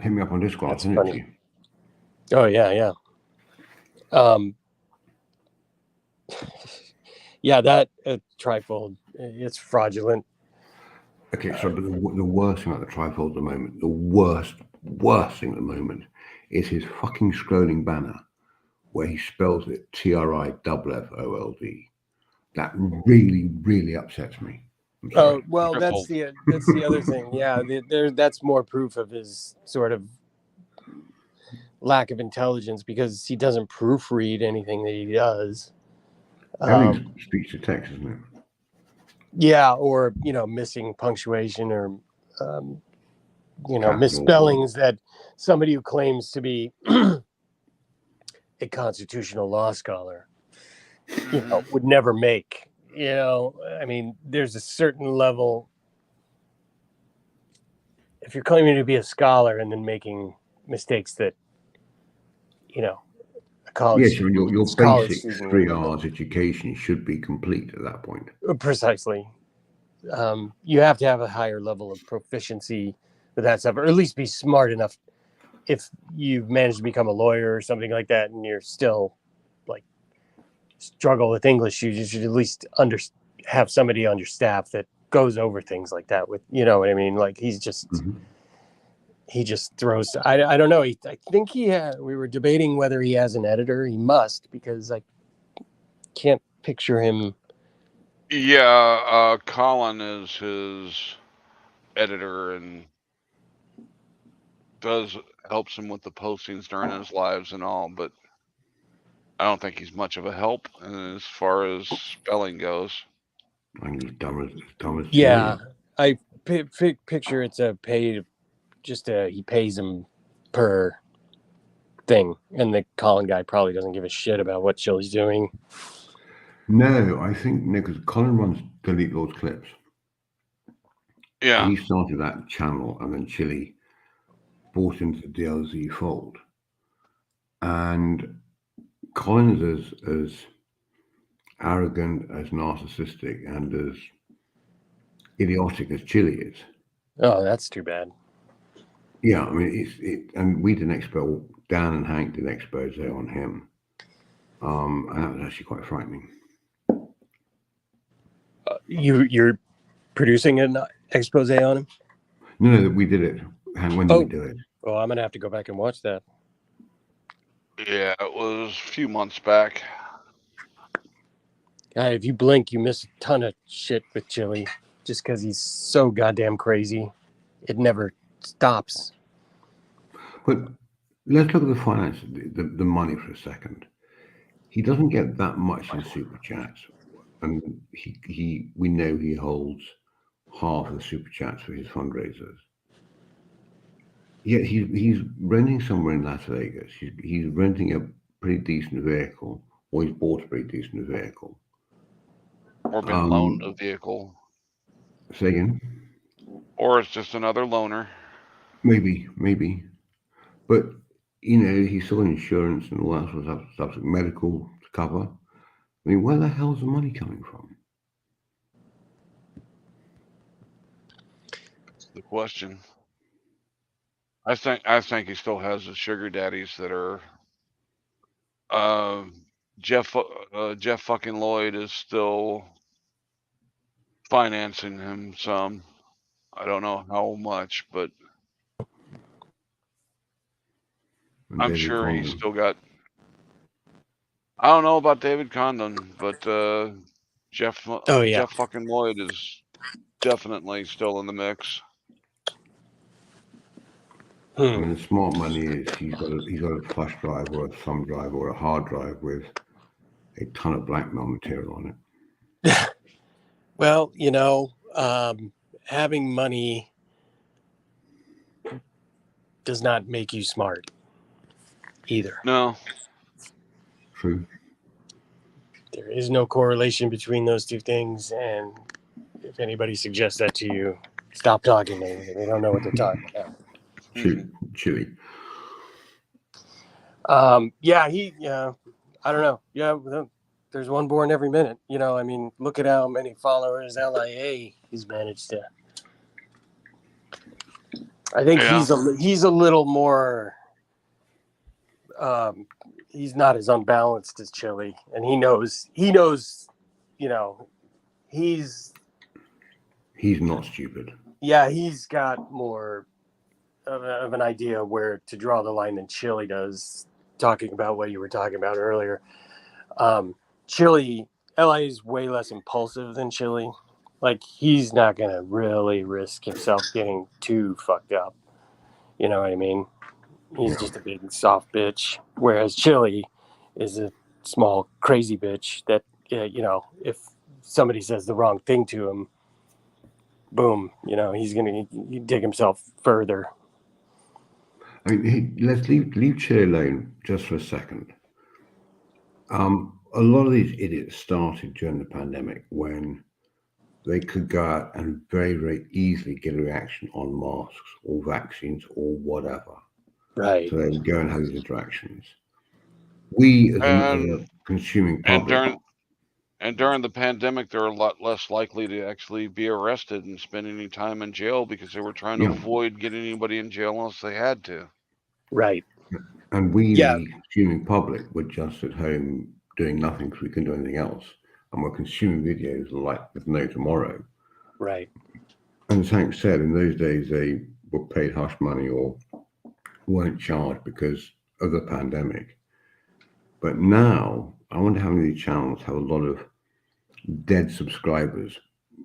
Hit me up on Discord. I'll That's send it to funny. you. Oh yeah. Yeah, that trifold, it's fraudulent. Okay, so but the worst thing about the trifold at the moment, the worst thing at the moment, is his fucking scrolling banner where he spells it TRIFFOLD. That really upsets me. I'm sorry. Oh well, that's the other thing. Yeah, that's more proof of his sort of lack of intelligence because he doesn't proofread anything that he does. Everything's speech to text, isn't it? Yeah, or missing punctuation or misspellings that somebody who claims to be a constitutional law scholar would never make. I mean, there's a certain level. If you're claiming to be a scholar and then making mistakes that a college Yes, your college basic student 3 hours education should be complete at that point. precisely. You have to have a higher level of proficiency with that stuff, or at least be smart enough. If you've managed to become a lawyer or something like that, and you're still like struggle with English, you should at least have somebody on your staff that goes over things like that with, what I mean? Like he just throws. I don't know. I think we were debating whether he has an editor. He must, because I can't picture him. Yeah, Colin is his editor, and helps him with the postings during his lives and all, but I don't think he's much of a help as far as spelling goes. I think he's dumb as Yeah, chili. I picture it's a paid, he pays him per thing, and the Colin guy probably doesn't give a shit about what Chili's doing. No, I think because Colin runs Delete Lord's Clips. Yeah. He started that channel, and then Chili bought into the DLZ fold. And Colin is as arrogant, as narcissistic, and as idiotic as Chili is. Oh, that's too bad. Yeah, I mean, and we did an expo. Dan and Hank did an expose on him, and that was actually quite frightening. You're producing an expose on him? No, we did it. Hank, when did we do it? Oh, I'm gonna have to go back and watch that. Yeah, it was a few months back. God, if you blink, you miss a ton of shit with Chili, just because he's so goddamn crazy. It never stops. But let's look at the finance, the money for a second. He doesn't get that much in super chats, and we know he holds half of the super chats for his fundraisers. Yet he's renting somewhere in Las Vegas. He's renting a pretty decent vehicle, or he's bought a pretty decent vehicle. Or been loaned a vehicle. Say again? Or it's just another loaner. Maybe. But, he's still insurance and all that sort of stuff, medical to cover. I mean, where the hell's the money coming from? That's the question. I think he still has his sugar daddies that are Jeff fucking Lloyd is still financing him some. I don't know how much, but And I'm David sure he's Condon. still got. I don't know about David Condon, but Jeff fucking Lloyd is definitely still in the mix. I mean, the smart money is he's got a flash drive or a thumb drive or a hard drive with a ton of blackmail material on it. Well, having money does not make you smart either. No. True. There is no correlation between those two things, and if anybody suggests that to you, stop talking to them. They don't know what they're talking about. Chili. I don't know. Yeah, there's one born every minute. I mean, look at how many followers LIA he's managed to. I think he's a little more. He's not as unbalanced as Chili, and he knows. He's not stupid. Yeah, he's got more of an idea where to draw the line than Chili does. Talking about what you were talking about earlier, Chili, LA is way less impulsive than Chili. Like, he's not gonna really risk himself getting too fucked up. You know what I mean? He's just a big soft bitch, whereas Chili is a small crazy bitch that if somebody says the wrong thing to him, boom, he's gonna dig himself further. I mean, let's leave Chili alone just for a second. A lot of these idiots started during the pandemic when they could go out and very, very easily get a reaction on masks or vaccines or whatever. Right. So they would go and have these interactions. We, as a consuming public... And during the pandemic, they were a lot less likely to actually be arrested and spend any time in jail because they were trying to avoid getting anybody in jail unless they had to. Right. And we, the consuming public, were just at home doing nothing because we couldn't do anything else. And we're consuming videos like with no tomorrow. Right. And as Hank said, in those days, they were paid hush money or weren't charged because of the pandemic. But now, I wonder how many of these channels have a lot of dead subscribers.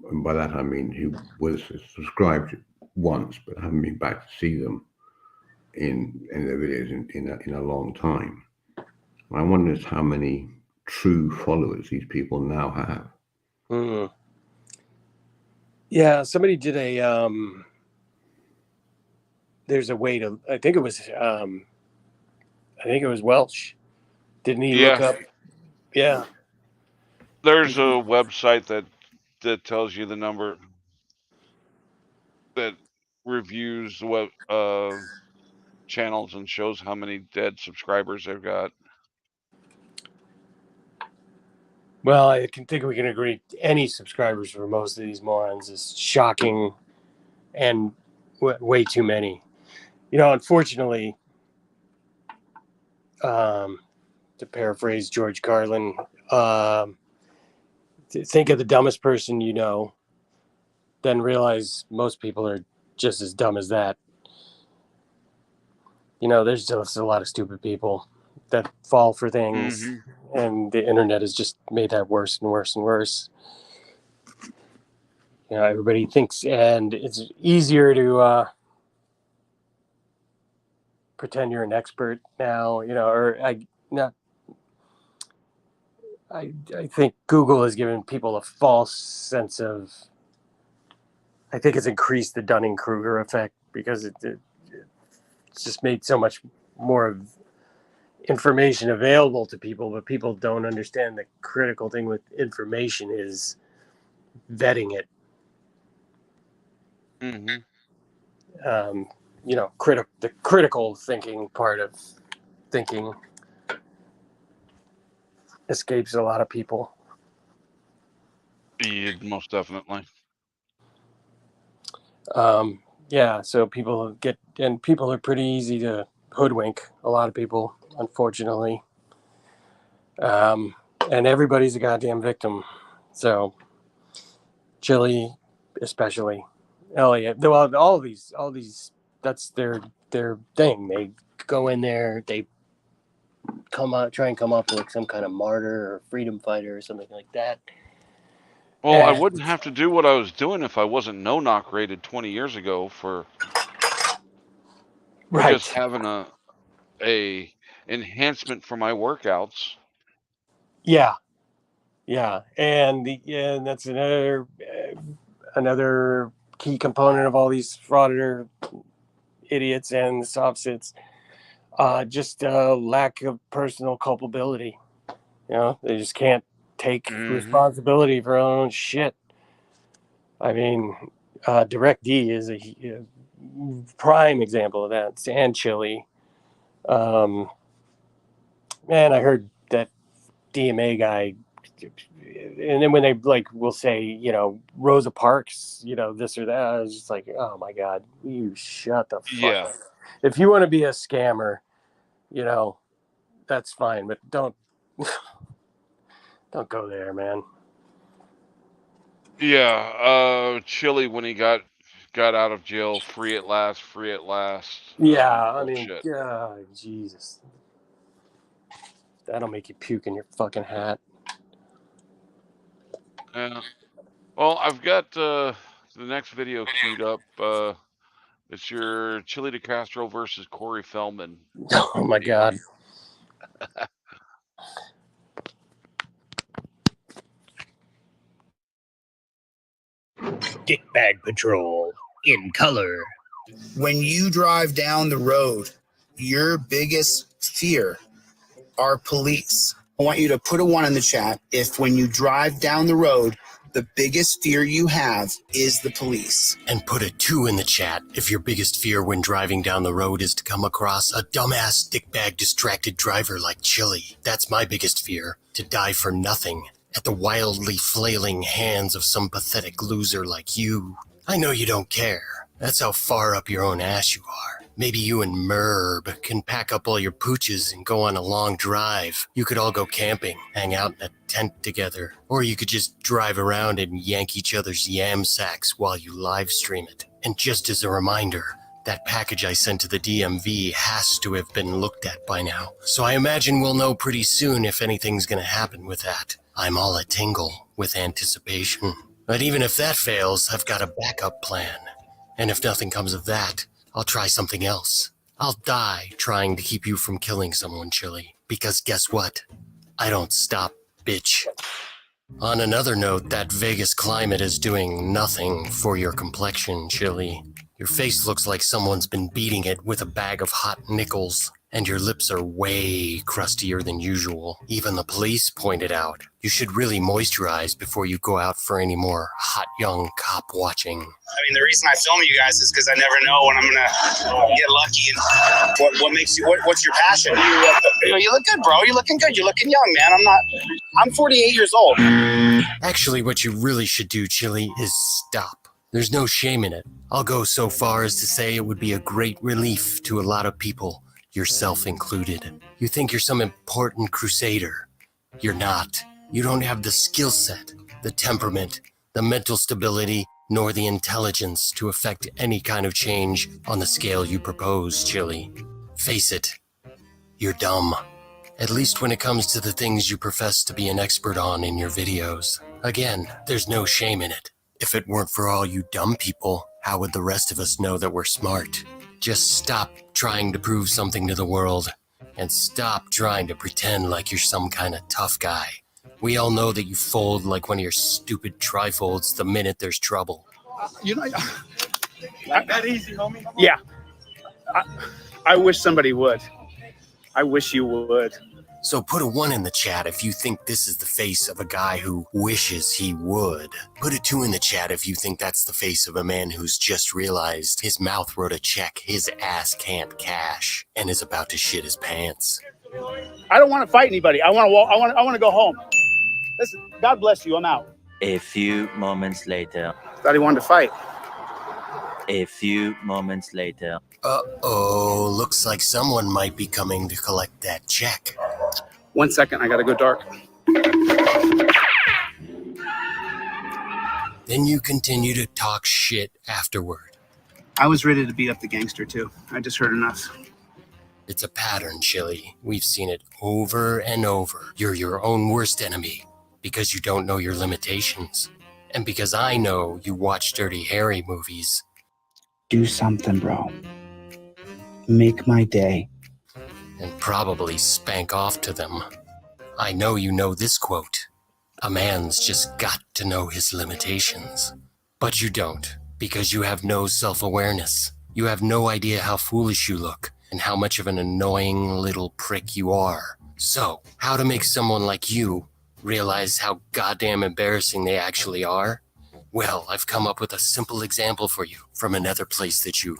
And by that, I mean who was subscribed once but haven't been back to see them. in their videos in a long time. I wonder how many true followers these people now have. Yeah, somebody did a there's a way to, I think it was Welsh. Didn't he look up? Yeah. There's a website that tells you the number that reviews the web channels and shows how many dead subscribers they've got. Well, I can think we can agree any subscribers for most of these morons is shocking and way too many. You know, unfortunately, to paraphrase George Carlin, think of the dumbest person you know, then realize most people are just as dumb as that. You know, there's just a lot of stupid people that fall for things, and the internet has just made that worse and worse and worse. You know, everybody thinks, and it's easier to pretend you're an expert now. You know, or I think Google has given people a false sense of. I think it's increased the Dunning-Kruger effect because it's just made so much more of information available to people, but people don't understand the critical thing with information is vetting it. You know, the critical thinking part of thinking escapes a lot of people. Yeah, most definitely. Yeah, so people are pretty easy to hoodwink. A lot of people, unfortunately. And everybody's a goddamn victim. So, Chile, especially, Elliot. Well, all these, that's their thing. They go in there, they try and come up with some kind of martyr or freedom fighter or something like that. Well, I wouldn't have to do what I was doing if I wasn't no-knock rated 20 years ago for just having a enhancement for my workouts. Yeah, and that's another key component of all these frauditor idiots and the soft sits. Just lack of personal culpability. You know, they just can't take responsibility for their own shit. I mean, Direct D is a prime example of that, and Chile. Man, I heard that DMA guy, and then when they will say, you know, Rosa Parks, you know, this or that, I was just like, oh my god, you shut the fuck up. If you want to be a scammer, you know, that's fine, but don't go there, man. Yeah, Chile when he got out of jail, free at last. Yeah, I mean, bullshit. Jesus, that'll make you puke in your fucking hat. Yeah. Well, I've got the next video queued up. It's your Chile de Castro versus Corey Feldman. Oh my god. Dickbag Patrol in color. When you drive down the road, your biggest fear are police. I want you to put a 1 in the chat if when you drive down the road, the biggest fear you have is the police. And put a 2 in the chat if your biggest fear when driving down the road is to come across a dumbass dickbag distracted driver like Chili. That's my biggest fear, to die for nothing at the wildly flailing hands of some pathetic loser like you. I know you don't care. That's how far up your own ass you are. Maybe you and Merb can pack up all your pooches and go on a long drive. You could all go camping, hang out in a tent together, or you could just drive around and yank each other's yam sacks while you live stream it. And just as a reminder, that package I sent to the DMV has to have been looked at by now. So I imagine we'll know pretty soon if anything's gonna happen with that. I'm all a tingle with anticipation. But even if that fails, I've got a backup plan. And if nothing comes of that, I'll try something else. I'll die trying to keep you from killing someone, Chili. Because guess what? I don't stop, bitch. On another note, that Vegas climate is doing nothing for your complexion, Chili. Your face looks like someone's been beating it with a bag of hot nickels, and your lips are way crustier than usual. Even the police pointed out. You should really moisturize before you go out for any more hot young cop watching. I mean, the reason I film you guys is because I never know when I'm gonna get lucky. And what makes you? What's your passion? You look good, bro. You're looking good. You're looking young, man. I'm 48 years old. Actually, what you really should do, Chili, is stop. There's no shame in it. I'll go so far as to say it would be a great relief to a lot of people, yourself included. You think you're some important crusader. You're not. You don't have the skill set, the temperament, the mental stability, nor the intelligence to effect any kind of change on the scale you propose, Chili. Face it, you're dumb. At least when it comes to the things you profess to be an expert on in your videos. Again, there's no shame in it. If it weren't for all you dumb people, how would the rest of us know that we're smart? Just stop trying to prove something to the world, and stop trying to pretend like you're some kind of tough guy. We all know that you fold like one of your stupid trifolds the minute there's trouble. You know, that easy, homie. Yeah, I wish somebody would. I wish you would. So put a 1 in the chat if you think this is the face of a guy who wishes he would. Put a 2 in the chat if you think that's the face of a man who's just realized his mouth wrote a check his ass can't cash and is about to shit his pants. I don't want to fight anybody. I want to walk. I want to go home. Listen, God bless you. I'm out. A few moments later. Thought he wanted to fight. A few moments later. Uh-oh, looks like someone might be coming to collect that check. 1 second, I gotta go dark. Then you continue to talk shit afterward. I was ready to beat up the gangster too. I just heard enough. It's a pattern, Chili. We've seen it over and over. You're your own worst enemy because you don't know your limitations. And because I know you watch Dirty Harry movies. Do something, bro. Make my day. And probably spank off to them. I know you know this quote. A man's just got to know his limitations. But you don't, because you have no self-awareness. You have no idea how foolish you look and how much of an annoying little prick you are. So, how to make someone like you realize how goddamn embarrassing they actually are? Well, I've come up with a simple example for you from another place that you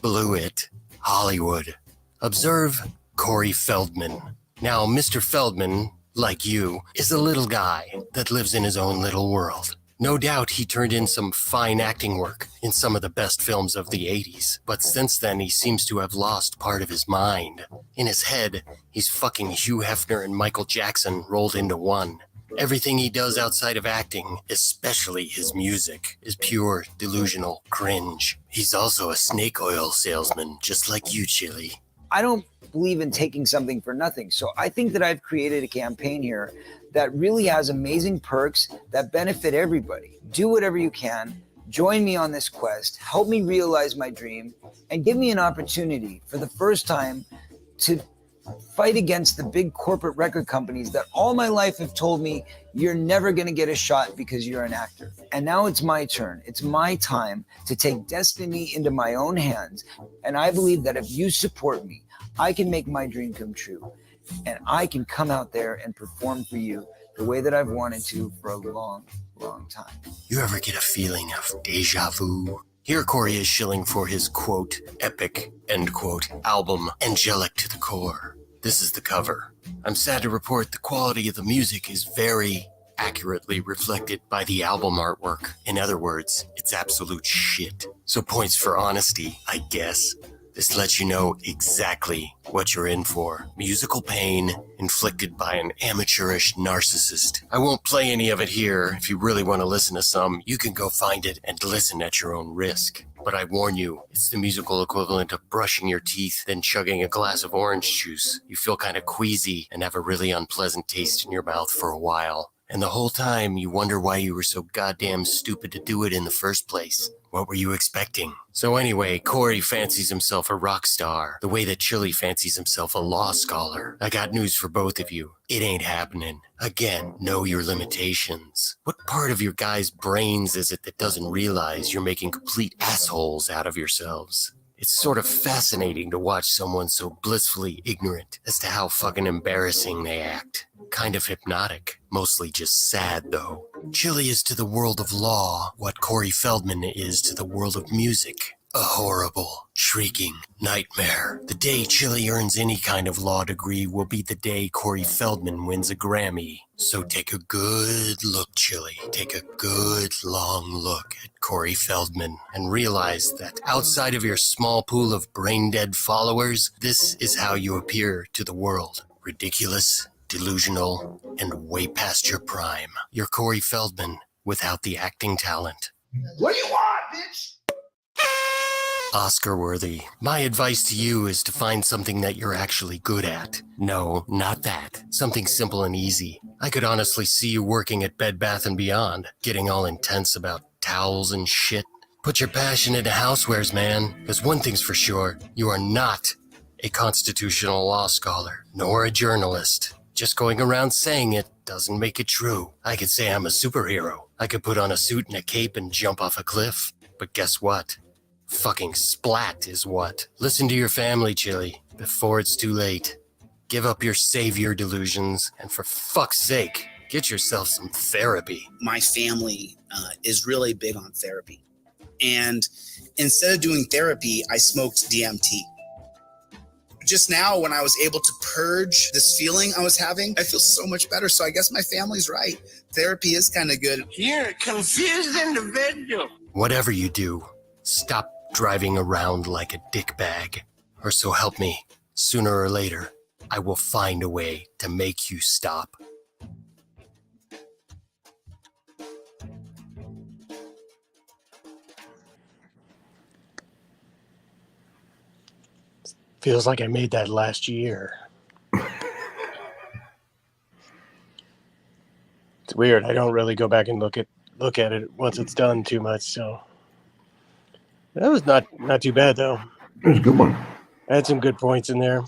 blew it, Hollywood. Observe Corey Feldman. Now, Mr. Feldman, like you, is a little guy that lives in his own little world. No doubt he turned in some fine acting work in some of the best films of the 80s, but since then he seems to have lost part of his mind. In his head, he's fucking Hugh Hefner and Michael Jackson rolled into one. Everything he does outside of acting, especially his music, is pure delusional cringe. He's also a snake oil salesman, just like you, Chili. I don't believe in taking something for nothing. So I think that I've created a campaign here that really has amazing perks that benefit everybody. Do whatever you can. Join me on this quest. Help me realize my dream and give me an opportunity for the first time to fight against the big corporate record companies that all my life have told me you're never going to get a shot because you're an actor. And now it's my turn. It's my time to take destiny into my own hands. And I believe that if you support me, I can make my dream come true. And I can come out there and perform for you the way that I've wanted to for a long, long time. You ever get a feeling of deja vu? Here Corey is shilling for his, quote, epic, end quote, album, Angelic to the Core. This is the cover. I'm sad to report the quality of the music is very accurately reflected by the album artwork. In other words, it's absolute shit. So points for honesty, I guess. This lets you know exactly what you're in for. Musical pain inflicted by an amateurish narcissist. I won't play any of it here. If you really want to listen to some, you can go find it and listen at your own risk. But I warn you, it's the musical equivalent of brushing your teeth, then chugging a glass of orange juice. You feel kind of queasy and have a really unpleasant taste in your mouth for a while. And the whole time, you wonder why you were so goddamn stupid to do it in the first place. What were you expecting? So anyway, Corey fancies himself a rock star, the way that Chili fancies himself a law scholar. I got news for both of you. It ain't happening. Again, know your limitations. What part of your guy's brains is it that doesn't realize you're making complete assholes out of yourselves? It's sort of fascinating to watch someone so blissfully ignorant as to how fucking embarrassing they act. Kind of hypnotic. Mostly just sad, though. Chili is to the world of law what Corey Feldman is to the world of music. A horrible, shrieking nightmare. The day Chili earns any kind of law degree will be the day Corey Feldman wins a Grammy. So take a good look, Chili. Take a good long look at Corey Feldman and realize that outside of your small pool of brain-dead followers, this is how you appear to the world. Ridiculous, delusional, and way past your prime. You're Corey Feldman without the acting talent. What do you want, bitch? Oscar worthy. My advice to you is to find something that you're actually good at. No, not that. Something simple and easy. I could honestly see you working at Bed Bath & Beyond, getting all intense about towels and shit. Put your passion into housewares, man. Because one thing's for sure, you are not a constitutional law scholar, nor a journalist. Just going around saying it doesn't make it true. I could say I'm a superhero. I could put on a suit and a cape and jump off a cliff. But guess what? Fucking splat is what. Listen to your family, Chili, before it's too late. Give up your savior delusions, and for fuck's sake, get yourself some therapy. My family is really big on therapy. And instead of doing therapy, I smoked DMT. Just now, when I was able to purge this feeling I was having, I feel so much better. So I guess my family's right. Therapy is kind of good. You're a confused individual. Whatever you do, stop driving around like a dickbag. Or so help me, sooner or later, I will find a way to make you stop. Feels like I made that last year. It's weird. I don't really go back and look at it once it's done too much. So that was not too bad though. It was a good one. I had some good points in there.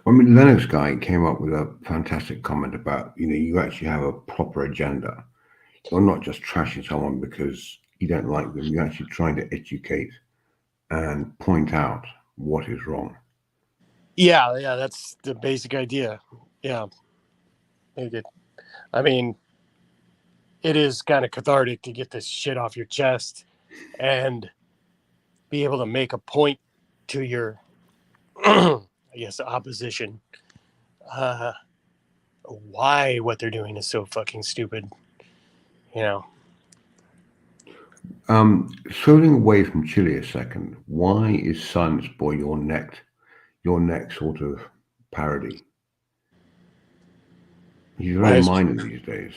I mean, Lennox guy came up with a fantastic comment about, you actually have a proper agenda. You're not just trashing someone because you don't like them. You're actually trying to educate and point out what is wrong. Yeah, that's the basic idea. Yeah. I mean, it is kind of cathartic to get this shit off your chest and be able to make a point to your, I guess, opposition. Why what they're doing is so fucking stupid, Switching away from Chile a second, why is Silence Boy your next sort of parody? He's very minor these days.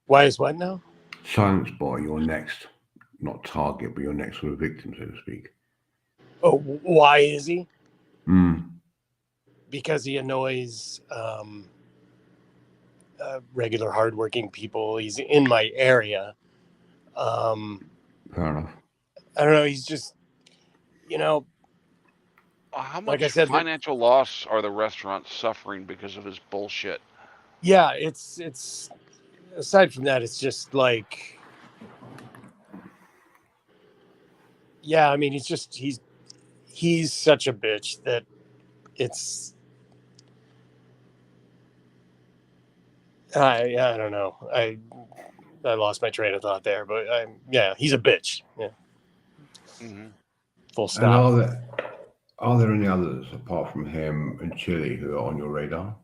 Why is what now? Silence Boy, your next, not target, but your next sort of victim, so to speak. Oh, why is he? Mm. Because he annoys regular hardworking people. He's in my area. Fair enough. I don't know. He's just, how much like I said, financial loss are the restaurants suffering because of his bullshit? Yeah, it's aside from that, it's just like, yeah, I mean, he's such a bitch that it's, I don't know. I lost my train of thought there, but he's a bitch. Yeah. Mm-hmm. Full stop. And are there any others apart from him and Chili who are on your radar?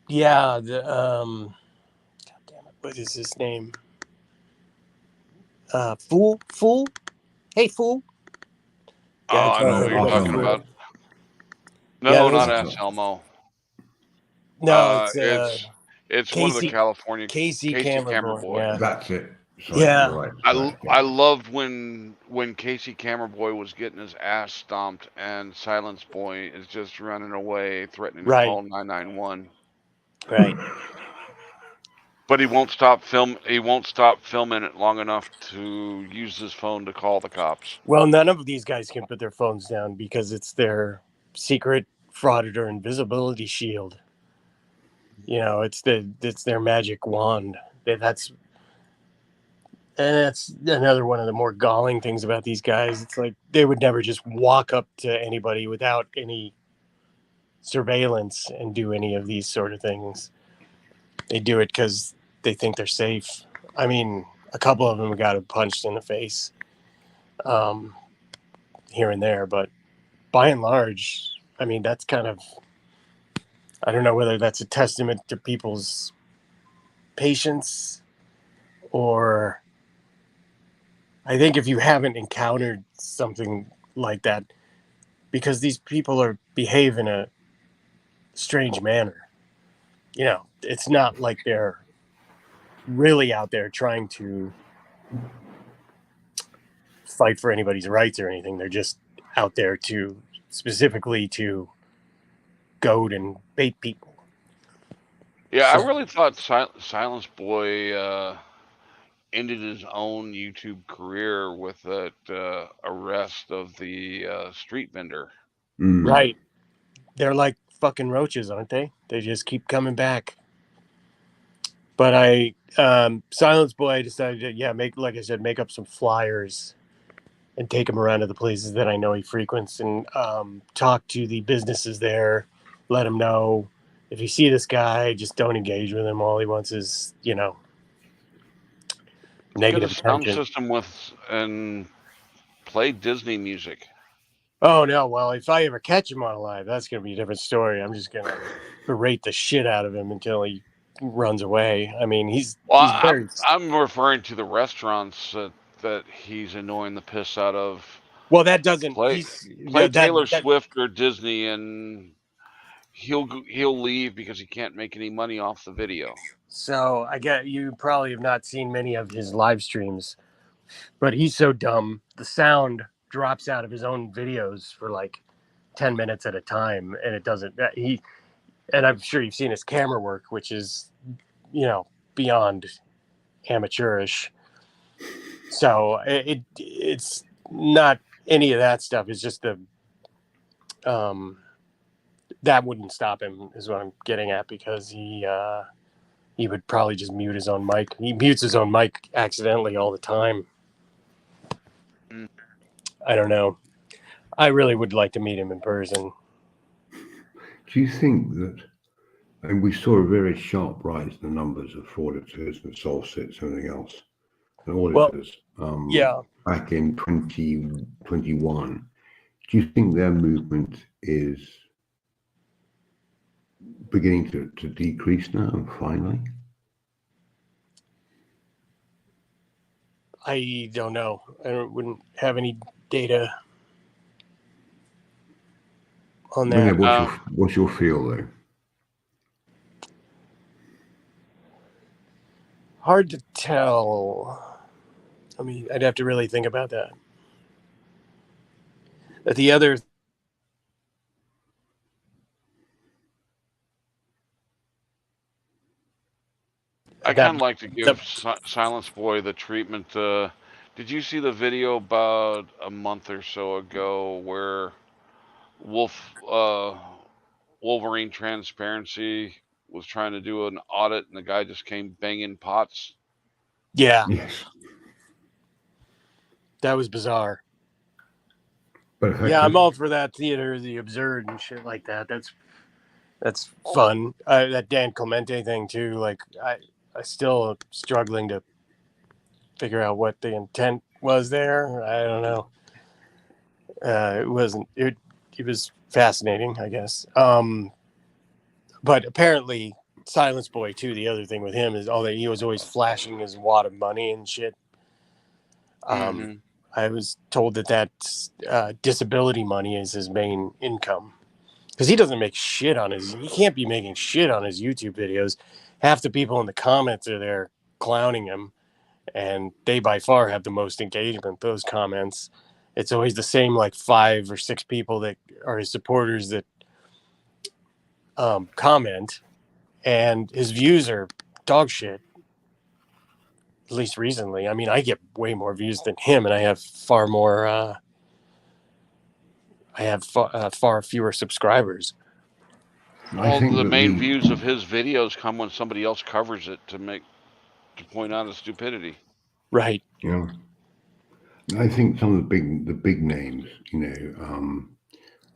Yeah, God damn it, what is his name? Fool? Hey, Fool. Yeah, I know what you're talking about. No, not Anselmo. No, it's Casey, one of the California Casey Camerboy. Yeah. That's it. Sorry, yeah, you're right. I loved when Casey Camerboy was getting his ass stomped and Silence Boy is just running away, threatening to call 991. Right. But he won't stop filming it long enough to use his phone to call the cops. Well, none of these guys can put their phones down because it's their secret frauditor invisibility shield. You know, it's their magic wand. That's another one of the more galling things about these guys. It's like they would never just walk up to anybody without any surveillance and do any of these sort of things. They do it because they think they're safe. I mean, a couple of them got punched in the face here and there, but by and large, I mean, that's kind of, I don't know whether that's a testament to people's patience, or I think if you haven't encountered something like that, because these people behave in a strange manner. You know, it's not like they're really out there trying to fight for anybody's rights or anything. They're just out there specifically to goad and bait people. Yeah, So, I really thought Silence Boy ended his own YouTube career with that arrest of the street vendor. right. They're like fucking roaches, aren't they? They just keep coming back. But Silence Boy decided to, like I said, make up some flyers and take him around to the places that I know he frequents and talk to the businesses there, let him know if you see this guy, just don't engage with him. All he wants is, negative Get a sound attention. system and play Disney music. Oh, no. Well, if I ever catch him on live, that's going to be a different story. I'm just going to berate the shit out of him until he runs away. I mean, he's very... I'm referring to the restaurants that he's annoying the piss out of. Well, that doesn't... Play Taylor Swift or Disney, and he'll leave because he can't make any money off the video. So I get you probably have not seen many of his live streams, but he's so dumb. The sound drops out of his own videos for like 10 minutes at a time, and it doesn't. And I'm sure you've seen his camera work, which is, beyond amateurish. So it's not any of that stuff. It's just that wouldn't stop him, is what I'm getting at, because he would probably just mute his own mic. He mutes his own mic accidentally all the time. I don't know. I really would like to meet him in person. Do you think that, and we saw a very sharp rise in the numbers of frauditors and solcits and everything else, and auditors, back in 2021. Do you think their movement is beginning to decrease now, finally? I don't know. I wouldn't have any data on that. What's your feel, though? Hard to tell. I mean, I'd have to really think about that. But the other... I kind of like to give Silence Boy the treatment. Did you see the video about a month or so ago where Wolverine Transparency was trying to do an audit and the guy just came banging pots? Yeah. Yes. That was bizarre. But yeah, I'm all for that theater, the absurd and shit like that. That's fun. That Dan Clemente thing too. Like I still am struggling to figure out what the intent was there. I don't know. It wasn't. It was fascinating, I guess. But apparently, Silence Boy too. The other thing with him is he was always flashing his wad of money and shit. I was told that disability money is his main income, because he doesn't make shit on he can't be making shit on his YouTube videos. Half the people in the comments are there clowning him, and they by far have the most engagement. Those comments, it's always the same like 5 or 6 people that are his supporters that comment, and his views are dog shit. At least recently. I mean, I get way more views than him, and I have far more. Far fewer subscribers. I All think the that main views of his videos come when somebody else covers it to point out his stupidity. Right. Yeah. I think some of the big names,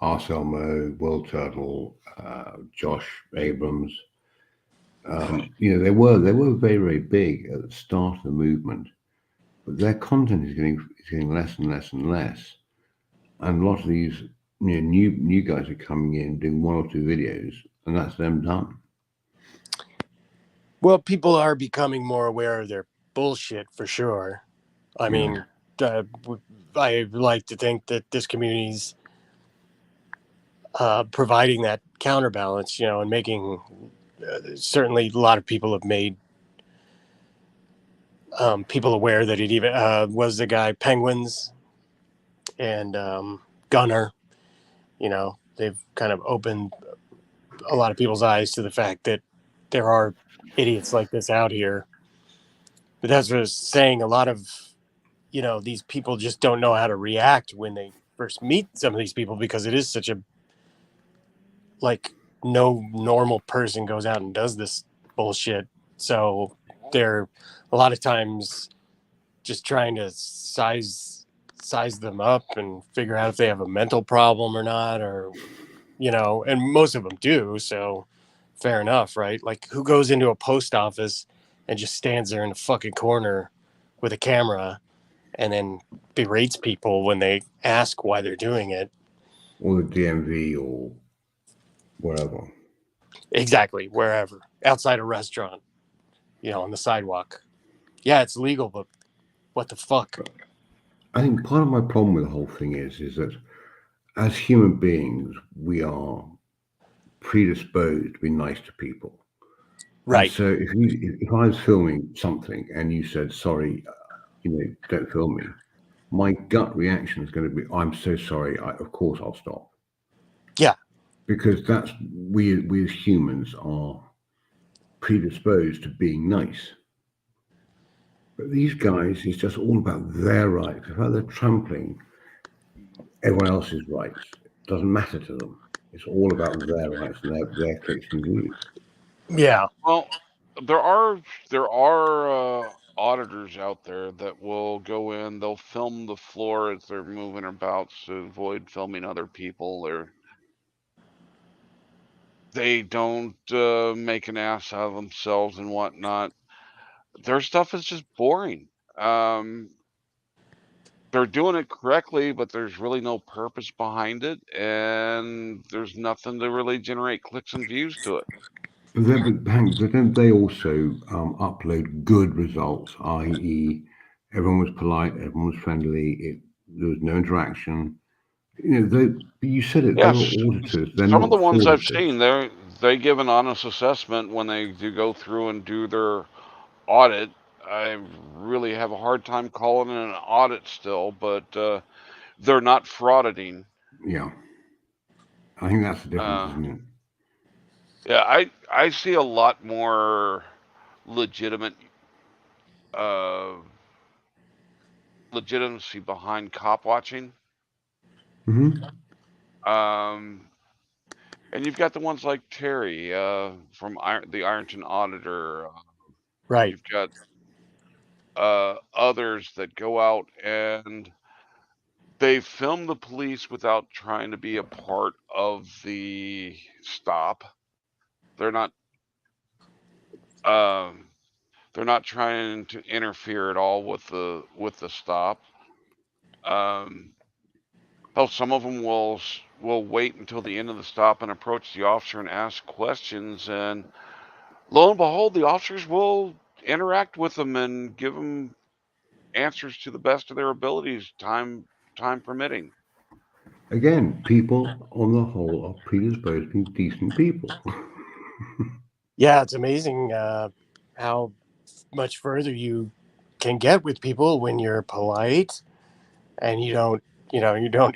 Arselmo, World Turtle, Josh Abrams, they were very, very big at the start of the movement, but their content is getting less and less and less. And a lot of these new guys are coming in, doing 1 or 2 videos, and that's them done. Well, people are becoming more aware of their bullshit for sure. I mean, I like to think that this community's providing that counterbalance, and making certainly a lot of people have made people aware that it even was the guy Penguins and Gunner. They've kind of opened a lot of people's eyes to the fact that there are idiots like this out here. But that's what I was saying. A lot of these people just don't know how to react when they first meet some of these people, because it is such a, like, no normal person goes out and does this bullshit. So they're a lot of times just trying to size them up and figure out if they have a mental problem or not, or and most of them do. So fair enough, right? Like, who goes into a post office and just stands there in the fucking corner with a camera and then berates people when they ask why they're doing it? Or the DMV or wherever. Exactly, wherever. Outside a restaurant, on the sidewalk. Yeah, it's legal, but what the fuck? I think part of my problem with the whole thing is that as human beings, we are predisposed to be nice to people. Right. And so if I was filming something and you said, sorry, don't film me, my gut reaction is going to be, I'm so sorry. Of course I'll stop. Yeah. Because that's, we as humans are predisposed to being nice. But these guys, it's just all about their rights. How they're trampling everyone else's rights. It doesn't matter to them. It's all about their rights and their clicks and views. Yeah. Well, there are auditors out there that will go in. They'll film the floor as they're moving about to avoid filming other people. They don't make an ass out of themselves and whatnot. Their stuff is just boring. They're doing it correctly, but there's really no purpose behind it, and there's nothing to really generate clicks and views to it. But Hank, don't they also upload good results, i.e., everyone was polite, everyone was friendly, there was no interaction. You said it. Yes, They were auditors. They're some of not the ones I've fraudsters. seen, they give an honest assessment when they do go through and do their audit. I really have a hard time calling it an audit still, but they're not frauding. Yeah, I think that's the difference, isn't it? Yeah, I see a lot more legitimate legitimacy behind cop watching. Mm-hmm. And you've got the ones like Terry from the Ironton Auditor. Right. You've got others that go out and they film the police without trying to be a part of the stop. They're not trying to interfere at all with the stop. Hell, some of them will wait until the end of the stop and approach the officer and ask questions, and lo and behold, the officers will interact with them and give them answers to the best of their abilities, time permitting. Again, people on the whole are predisposed to be decent people. Yeah, it's amazing how much further you can get with people when you're polite and you don't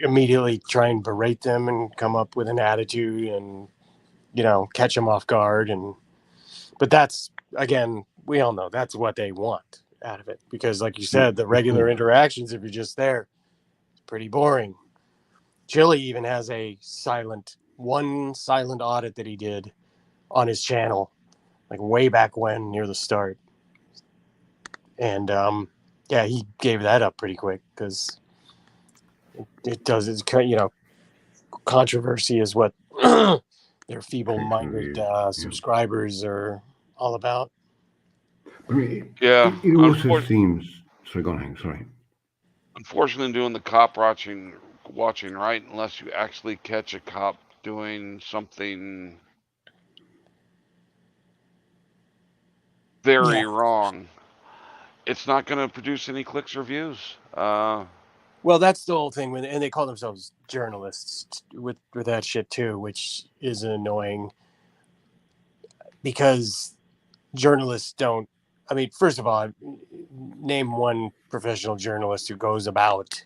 immediately try and berate them and come up with an attitude and catch them off guard. And But that's, again, we all know that's what they want out of it. Because like you said, the regular interactions, if you're just there, it's pretty boring. Chili even has one silent audit that he did on his channel, like way back when, near the start. And yeah, he gave that up pretty quick because it's controversy is what their feeble-minded subscribers are all about. I mean, Yeah, it also seems. Sorry, go on, Hank. Sorry. Unfortunately, doing the cop watching right, unless you actually catch a cop doing something very wrong, it's not going to produce any clicks or views. Well, that's the whole thing, and they call themselves journalists with that shit too, which is annoying because journalists don't. I mean, first of all, name one professional journalist who goes about.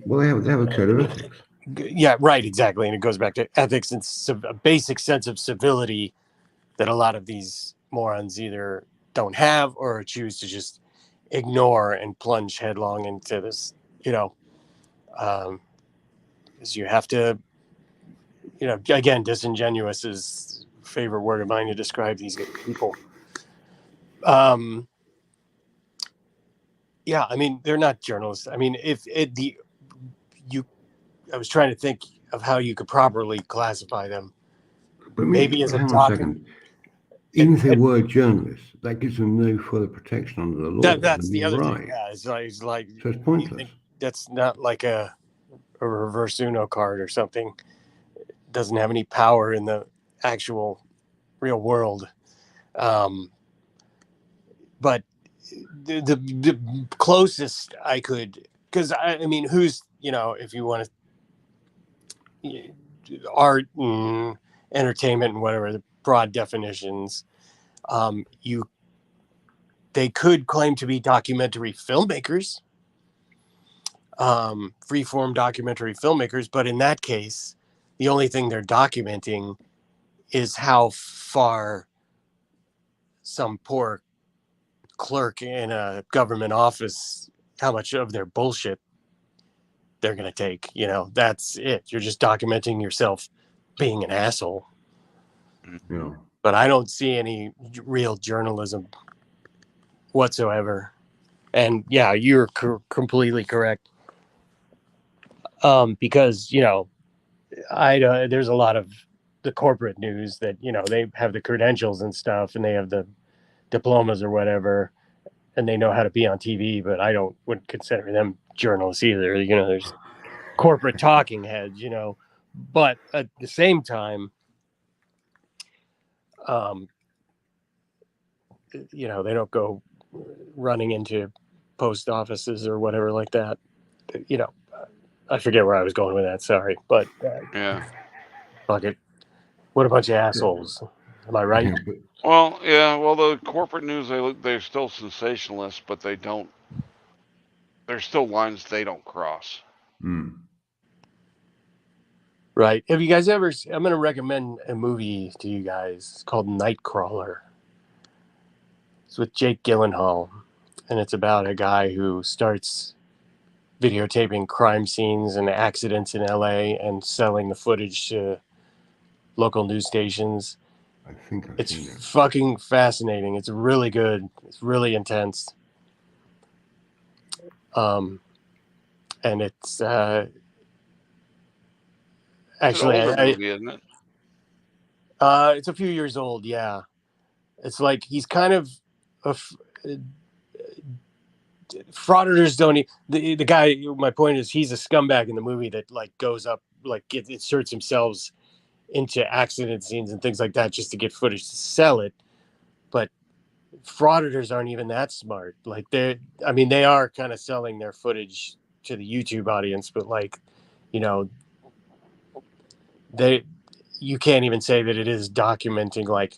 Well, they have a code of ethics. Yeah, right, exactly, and it goes back to ethics and a basic sense of civility that a lot of these morons either don't have or choose to just ignore and plunge headlong into this. Because you have to, again, disingenuous is a favorite word of mine to describe these people. Yeah, I mean, they're not journalists. I mean, I was trying to think of how you could properly classify them. But maybe as a hang on a second. Even if they were journalists, that gives them no further protection under the law. That's the other thing. Yeah, it's like so it's pointless. That's not like a reverse Uno card or something. It doesn't have any power in the actual real world. But the closest I could, because I mean, who's, if you want to, art and entertainment and whatever the broad definitions, they could claim to be documentary filmmakers, freeform documentary filmmakers, but in that case, the only thing they're documenting is how far some poor clerk in a government office, how much of their bullshit they're going to take. That's it. You're just documenting yourself being an asshole. Yeah. But I don't see any real journalism whatsoever. And yeah, you're completely correct. Because, there's a lot of the corporate news that, they have the credentials and stuff and they have the diplomas or whatever, and they know how to be on TV, but I wouldn't consider them journalists either. There's corporate talking heads, but at the same time, they don't go running into post offices or whatever like that. I forget where I was going with that. Sorry, but yeah, fuck it. What a bunch of assholes. Am I right? Well, yeah. Well, the corporate news, they're still sensationalists, but they don't. There's still lines they don't cross. Right. Have you guys ever? I'm going to recommend a movie to you guys called Nightcrawler. It's with Jake Gyllenhaal, and it's about a guy who starts videotaping crime scenes and accidents in LA and selling the footage to local news stations. I think it's fucking fascinating. It's really good. It's really intense. And it's actually it's an older movie, isn't it? It's a few years old. Yeah, it's like he's kind of frauditors don't. The guy. My point is, he's a scumbag in the movie that like goes up, like inserts himself into accident scenes and things like that just to get footage to sell it. But frauditors aren't even that smart. Like they are kind of selling their footage to the YouTube audience, but like, you can't even say that it is documenting like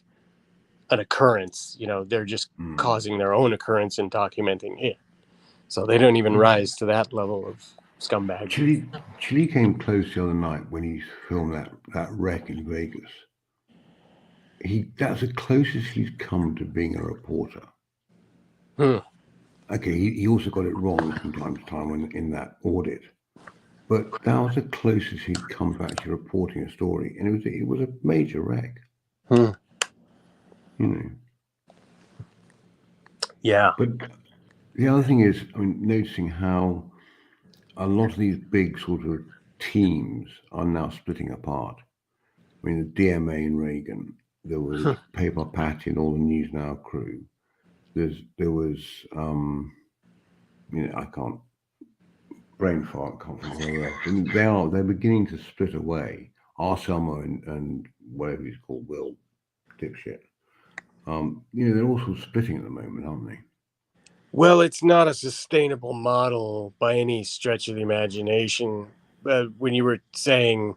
an occurrence. They're just causing their own occurrence and documenting it. So they don't even rise to that level of scumbag. Chili came close the other night when he filmed that wreck in Vegas. that's the closest he's come to being a reporter. Okay, he also got it wrong from time to time in that audit, but that was the closest he'd come to actually reporting a story, and it was a major wreck. You know. Yeah. But the other thing is, I mean, noticing how a lot of these big sort of teams are now splitting apart. I mean, the DMA in Reagan, there was Paper Patty and all the News Now crew. There was, I can't brain fart, can't think of who else. I mean, they're beginning to split away. Arselmo and whatever he's called, Will dipshit. They're also splitting at the moment, aren't they? Well, it's not a sustainable model by any stretch of the imagination. When you were saying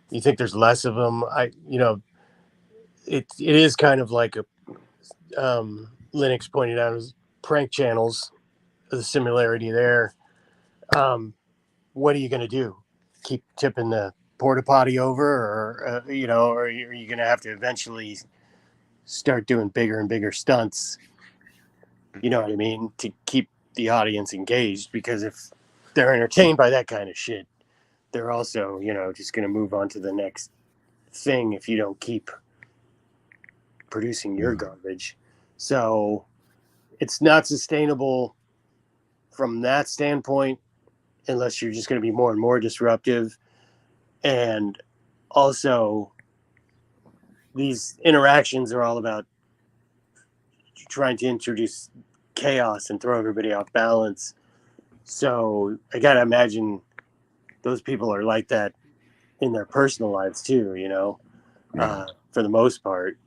you think there's less of them, it is kind of like a Linux pointed out as prank channels, the similarity there. What are you going to do? Keep tipping the porta potty over, or or are you going to have to eventually start doing bigger and bigger stunts? You know what I mean? To keep the audience engaged, because if they're entertained by that kind of shit, they're also, just going to move on to the next thing if you don't keep producing your garbage. So it's not sustainable from that standpoint unless you're just going to be more and more disruptive. And also, these interactions are all about trying to introduce chaos and throw everybody off balance. So I got to imagine those people are like that in their personal lives too, for the most part.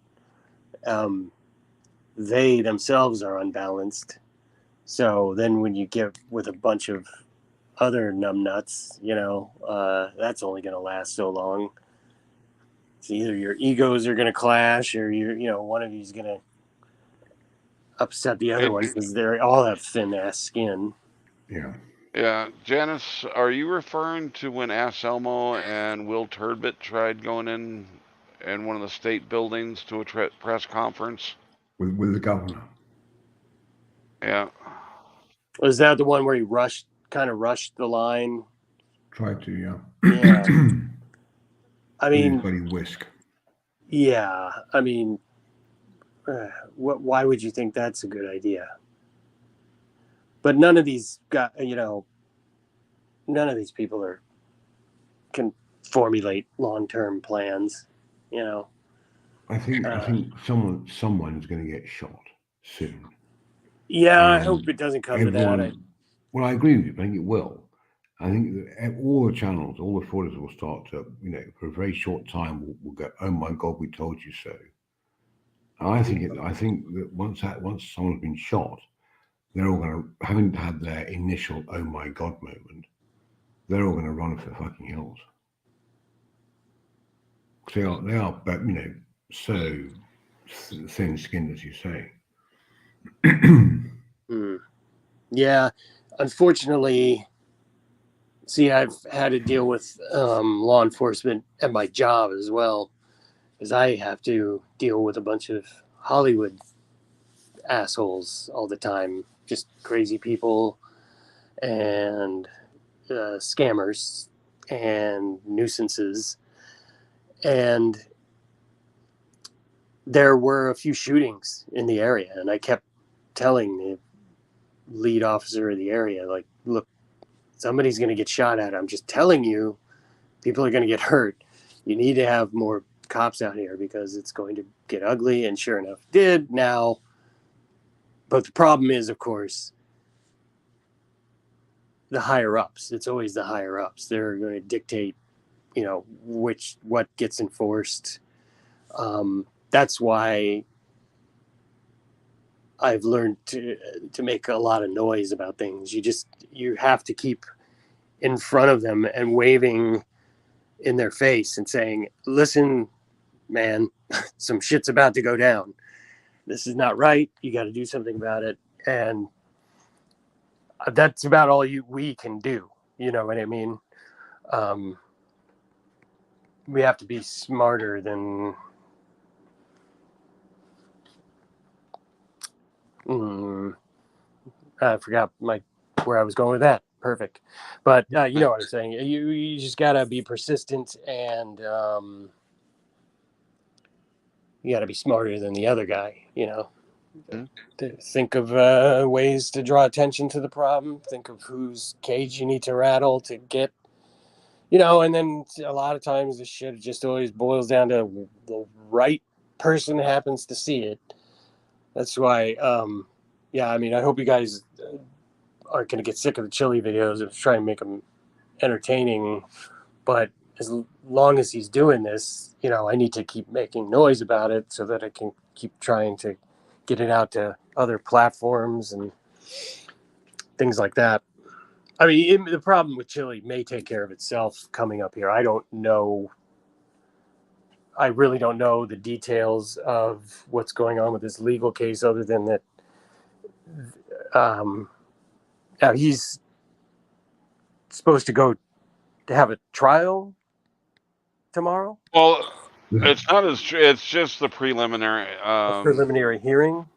They themselves are unbalanced. So then when you get with a bunch of other numbnuts, that's only going to last so long. It's either your egos are going to clash or one of you's going to upset the other one because they all have thin ass skin. Yeah. Yeah, Janice, are you referring to when Anselmo and Will Turbot tried going in one of the state buildings to a press conference? With the governor. Yeah. Was that the one where he kind of rushed the line? Tried to, yeah. Yeah. I mean, with his buddy Whisk. Yeah. I mean, why would you think that's a good idea? But none of these none of these people can formulate long-term plans. I think someone's going to get shot soon. Yeah, I hope it doesn't come to that. Well, I agree with you. I think it will. I think that all the channels, all the fraudsters will start to, for a very short time, will go, "Oh my God, we told you so." And I think that once someone's been shot, they're all going to, having had their initial "Oh my God" moment, they're all going to run for the fucking hills. They are, but so thin-skinned, as you say. Yeah, unfortunately, see, I've had to deal with law enforcement at my job as well, because I have to deal with a bunch of Hollywood assholes all the time, just crazy people and scammers and nuisances. And there were a few shootings in the area, and I kept telling the lead officer of the area, like, look, somebody's going to get shot at. I'm just telling you, people are going to get hurt. You need to have more cops out here because it's going to get ugly. And sure enough, it did now. But the problem is, of course, the higher ups. It's always the higher ups. They're going to dictate, what gets enforced. That's why I've learned to make a lot of noise about things. You have to keep in front of them and waving in their face and saying, listen, man, some shit's about to go down. This is not right. You got to do something about it. And that's about all we can do. You know what I mean? We have to be smarter than I forgot where I was going with that. Perfect. But you know what I'm saying. You just gotta be persistent, and you gotta be smarter than the other guy. You know, to think of ways to draw attention to the problem. Think of whose cage you need to rattle to get. You know, and then a lot of times the shit just always boils down to the right person happens to see it. That's why, yeah, I mean, I hope you guys aren't going to get sick of the Chili videos. Of trying to make them entertaining, but as long as he's doing this, you know, I need to keep making noise about it so that I can keep trying to get it out to other platforms and things like that. I mean, the problem with Chili may take care of itself coming up here. I don't know. I really don't know the details of what's going on with this legal case, other than that he's supposed to go to have a trial tomorrow. Well, it's not as it's just the preliminary. A preliminary hearing.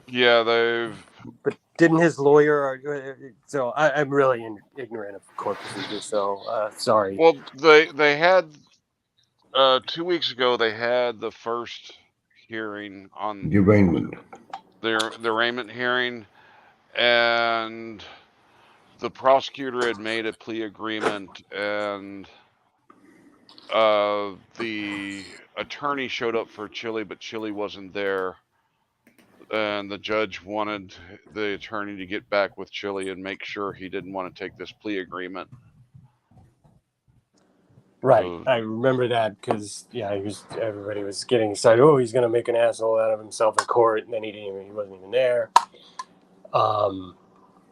Yeah, they've. But didn't his lawyer? So I'm really ignorant of court procedures. So sorry. Well, they had 2 weeks ago. They had the first hearing on The arraignment. the arraignment hearing, and the prosecutor had made a plea agreement, and the attorney showed up for Chili, but Chili wasn't there, and the judge wanted the attorney to get back with Chili and make sure he didn't want to take this plea agreement. Right, I remember that because everybody was getting excited. Oh, he's going to make an asshole out of himself in court, and then he wasn't even there.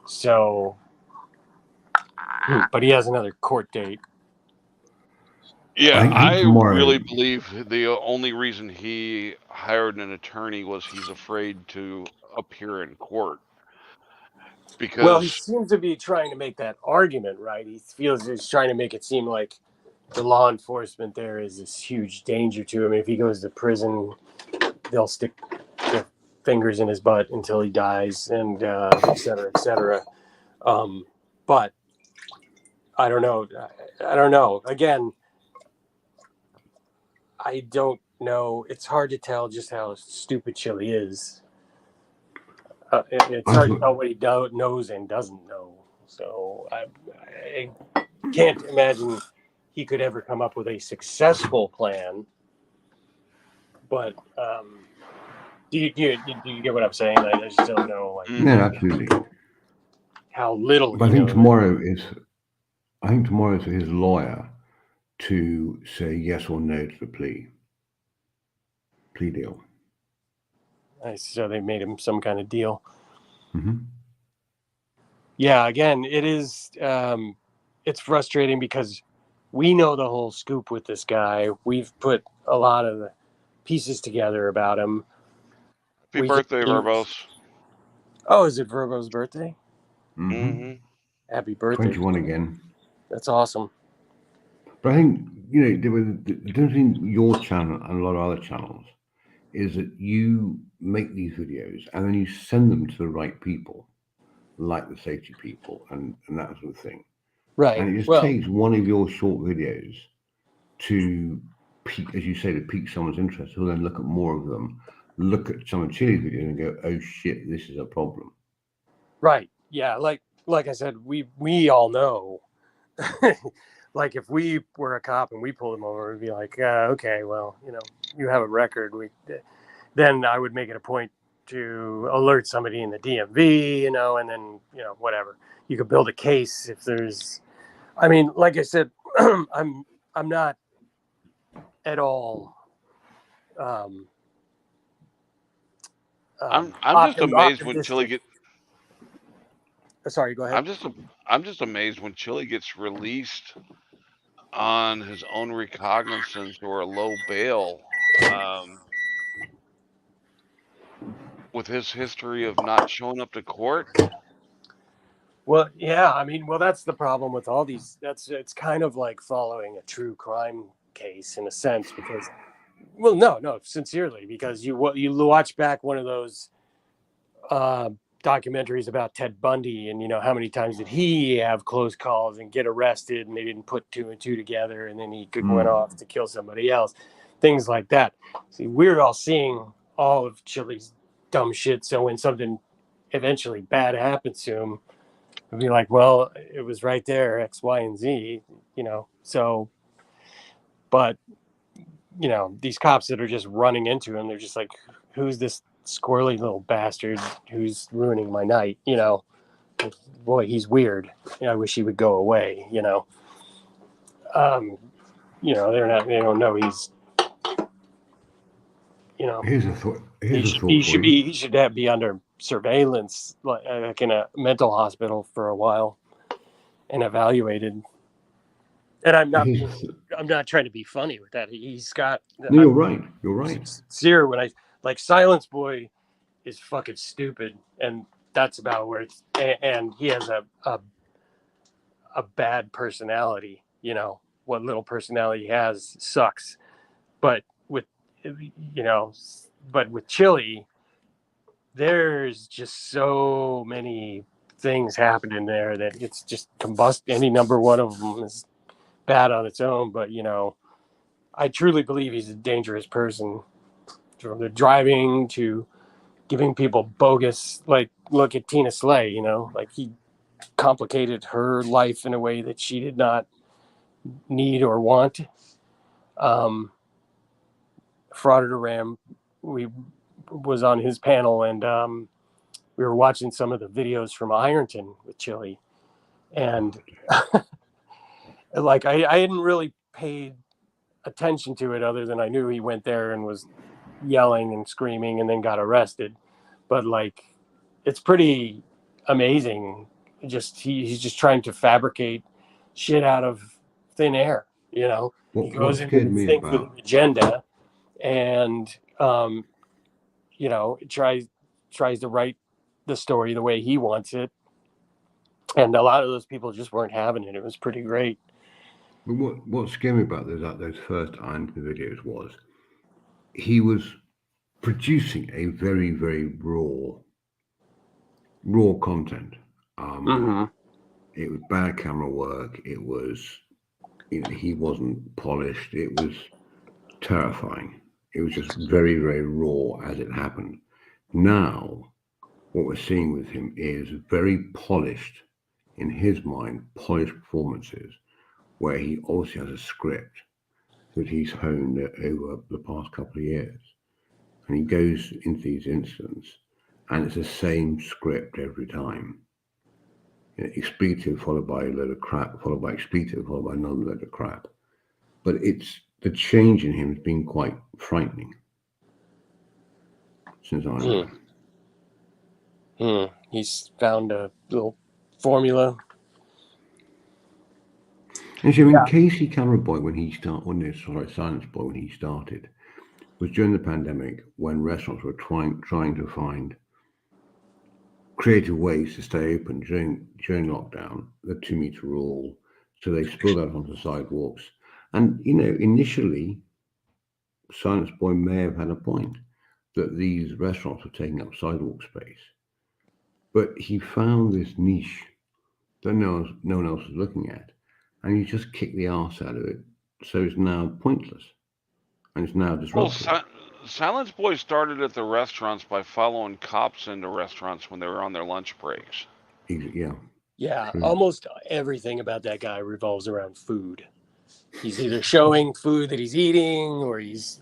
So, but he has another court date. Yeah, I really believe the only reason he hired an attorney was he's afraid to appear in court. Because, well, he seems to be trying to make that argument, right? He feels he's trying to make it seem like the law enforcement there is this huge danger to him. If he goes to prison, they'll stick their fingers in his butt until he dies, and et cetera, et cetera. But I don't know. Again, I don't know. It's hard to tell just how stupid Chili is. It's hard to tell what he knows and doesn't know. So I can't imagine he could ever come up with a successful plan. But do you get what I'm saying? I just don't know. Yeah, absolutely. How little. But I think tomorrow is for his lawyer to say yes or no to the plea deal. So they made him some kind of deal. Mm-hmm. Yeah, again, it is. It's frustrating because we know the whole scoop with this guy. We've put a lot of the pieces together about him. Happy birthday, Verbos. Oh, is it Verbo's birthday? Mm-hmm. Happy birthday. 21 again. That's awesome. But I think, the difference between your channel and a lot of other channels is that you make these videos and then you send them to the right people, like the safety people and that sort of thing. Right. And it just takes one of your short videos to pique, as you say, to pique someone's interest, who'll then look at more of them, look at some of Chili's videos and go, oh shit, this is a problem. Right. Yeah. Like I said, we all know. Like if we were a cop and we pulled him over, we'd be like, okay, well, you have a record. Then I would make it a point to alert somebody in the DMV, and then, whatever. You could build a case if there's, I mean, like I said, I'm not at all. I'm just amazed when Chili gets. Sorry, go ahead. I'm just amazed when Chili gets released on his own recognizance or a low bail, with his history of not showing up to court. Well, yeah, I mean, that's the problem with all these. It's kind of like following a true crime case in a sense, because, well, no, sincerely, because you watch back one of those documentaries about Ted Bundy and, you know, how many times did he have close calls and get arrested and they didn't put 2 and 2 together and then he went off to kill somebody else, things like that. See, we're all seeing all of Chili's dumb shit. So when something eventually bad happens to him, we'll be like, well, it was right there, X, Y, and Z, you know. So, but, you know, these cops that are just running into him, they're just like, who's this squirrely little bastard who's ruining my night, you know? Boy, he's weird. I wish he would go away, you know. You know, they don't know he's, you know, Here's a thought. Here's a thought he for should you. be under surveillance, like in a mental hospital for a while and evaluated. And I'm not trying to be funny with that. He's got. No, you're right. You're right. Sincere when I like Silence Boy is fucking stupid, and that's about where it's. And he has a bad personality. You know, what little personality he has sucks. But with, you know, but with Chili, there's just so many things happening there that it's just combust. Any number one of them is bad on its own, but you know, I truly believe he's a dangerous person, from the driving to giving people bogus, like look at Tina Slay, you know, like he complicated her life in a way that she did not need or want. Frauded Ram, we was on his panel, and we were watching some of the videos from Ironton with Chili, and like I hadn't really paid attention to it other than I knew he went there and was yelling and screaming and then got arrested. But like, it's pretty amazing. Just he's just trying to fabricate shit out of thin air, you know. He goes into the thing with an agenda, and you know, tries to write the story the way he wants it, and a lot of those people just weren't having it. It was pretty great. But what scared me about those first Ironton videos was he was producing a very, very raw content. It was bad camera work. It was, you know, he wasn't polished. It was terrifying. It was just very, very raw as it happened. Now, what we're seeing with him is very polished, in his mind, polished performances, where he obviously has a script that he's honed over the past couple of years. And he goes into these incidents, and it's the same script every time. You know, expletive followed by a load of crap, followed by expletive, followed by another load of crap. But it's the change in him has been quite frightening since I He's found a little formula. And so, I mean, Casey Camera Boy, Silence Boy, when he started, was during the pandemic when restaurants were trying to find creative ways to stay open during lockdown, the 2-meter rule. So they spilled out onto sidewalks. And, you know, initially, Silence Boy may have had a point that these restaurants were taking up sidewalk space. But he found this niche that no one else was looking at. And he just kicked the arse out of it. So it's now pointless. And it's now disruptive. Well, Silence Boy started at the restaurants by following cops into restaurants when they were on their lunch breaks. Yeah, almost everything about that guy revolves around food. He's either showing food that he's eating, or he's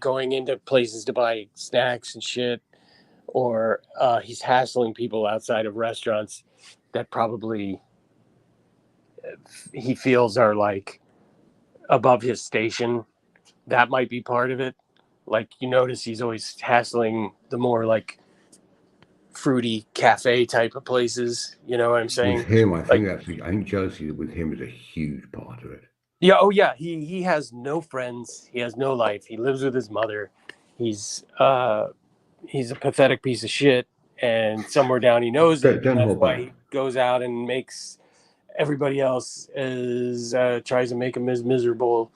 going into places to buy snacks and shit, or he's hassling people outside of restaurants that probably he feels are like above his station. That might be part of it. Like, you notice he's always hassling the more like fruity cafe type of places. You know what I'm saying? With him, I think jealousy with him is a huge part of it. Yeah. Oh yeah. He has no friends. He has no life. He lives with his mother. He's a pathetic piece of shit. And somewhere down he knows it. That's why he goes out and makes everybody else tries to make him as miserable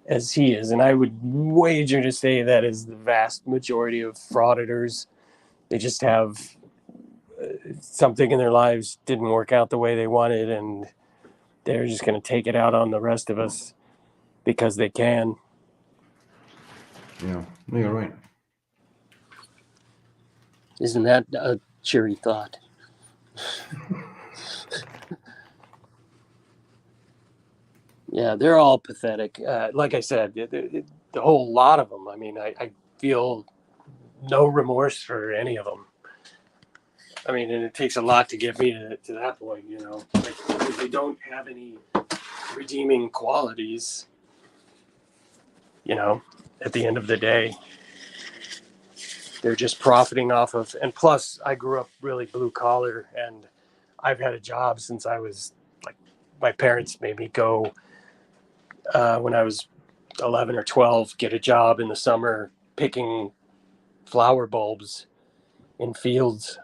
as he is. And I would wager to say that is the vast majority of frauditors. They just have something in their lives didn't work out the way they wanted, and they're just going to take it out on the rest of us because they can. Yeah, no, you're right. Isn't that a cheery thought? Yeah, they're all pathetic. Like I said, the whole lot of them. I mean, I feel no remorse for any of them. I mean, and it takes a lot to get me to that point, you know. Like, if they don't have any redeeming qualities, you know, at the end of the day, they're just profiting off of. And plus, I grew up really blue collar, and I've had a job since I was like, my parents made me go when I was 11 or 12, get a job in the summer picking flower bulbs in fields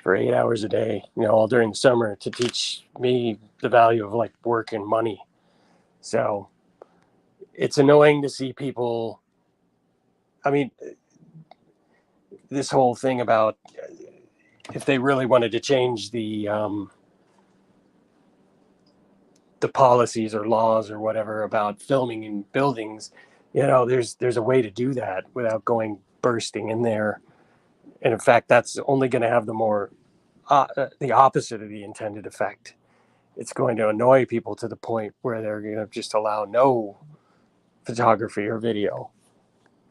for 8 hours a day, you know, all during the summer to teach me the value of like work and money. So it's annoying to see people. I mean, this whole thing about if they really wanted to change the policies or laws or whatever about filming in buildings, you know, there's a way to do that without going bursting in there. And in fact, that's only going to have the opposite of the intended effect. It's going to annoy people to the point where they're going to just allow no photography or video.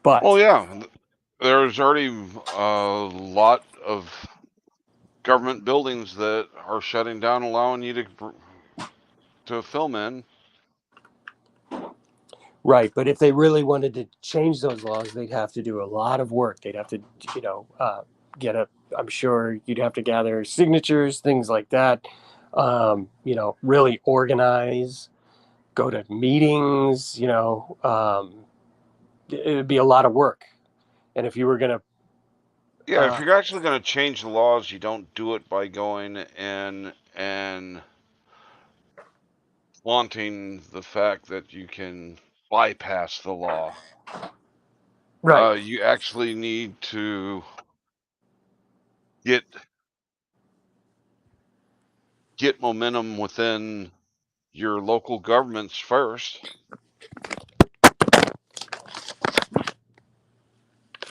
But well, yeah, there's already a lot of government buildings that are shutting down, allowing you to film in. right, but if they really wanted to change those laws, they'd have to do a lot of work. They'd have to, you know, I'm sure you'd have to gather signatures, things like that. You know, really organize, go to meetings, you know, it would be a lot of work. And if you were going to, Yeah, if you're actually going to change the laws, you don't do it by going in and flaunting the fact that you can bypass the law. right. You actually need to get momentum within your local governments first,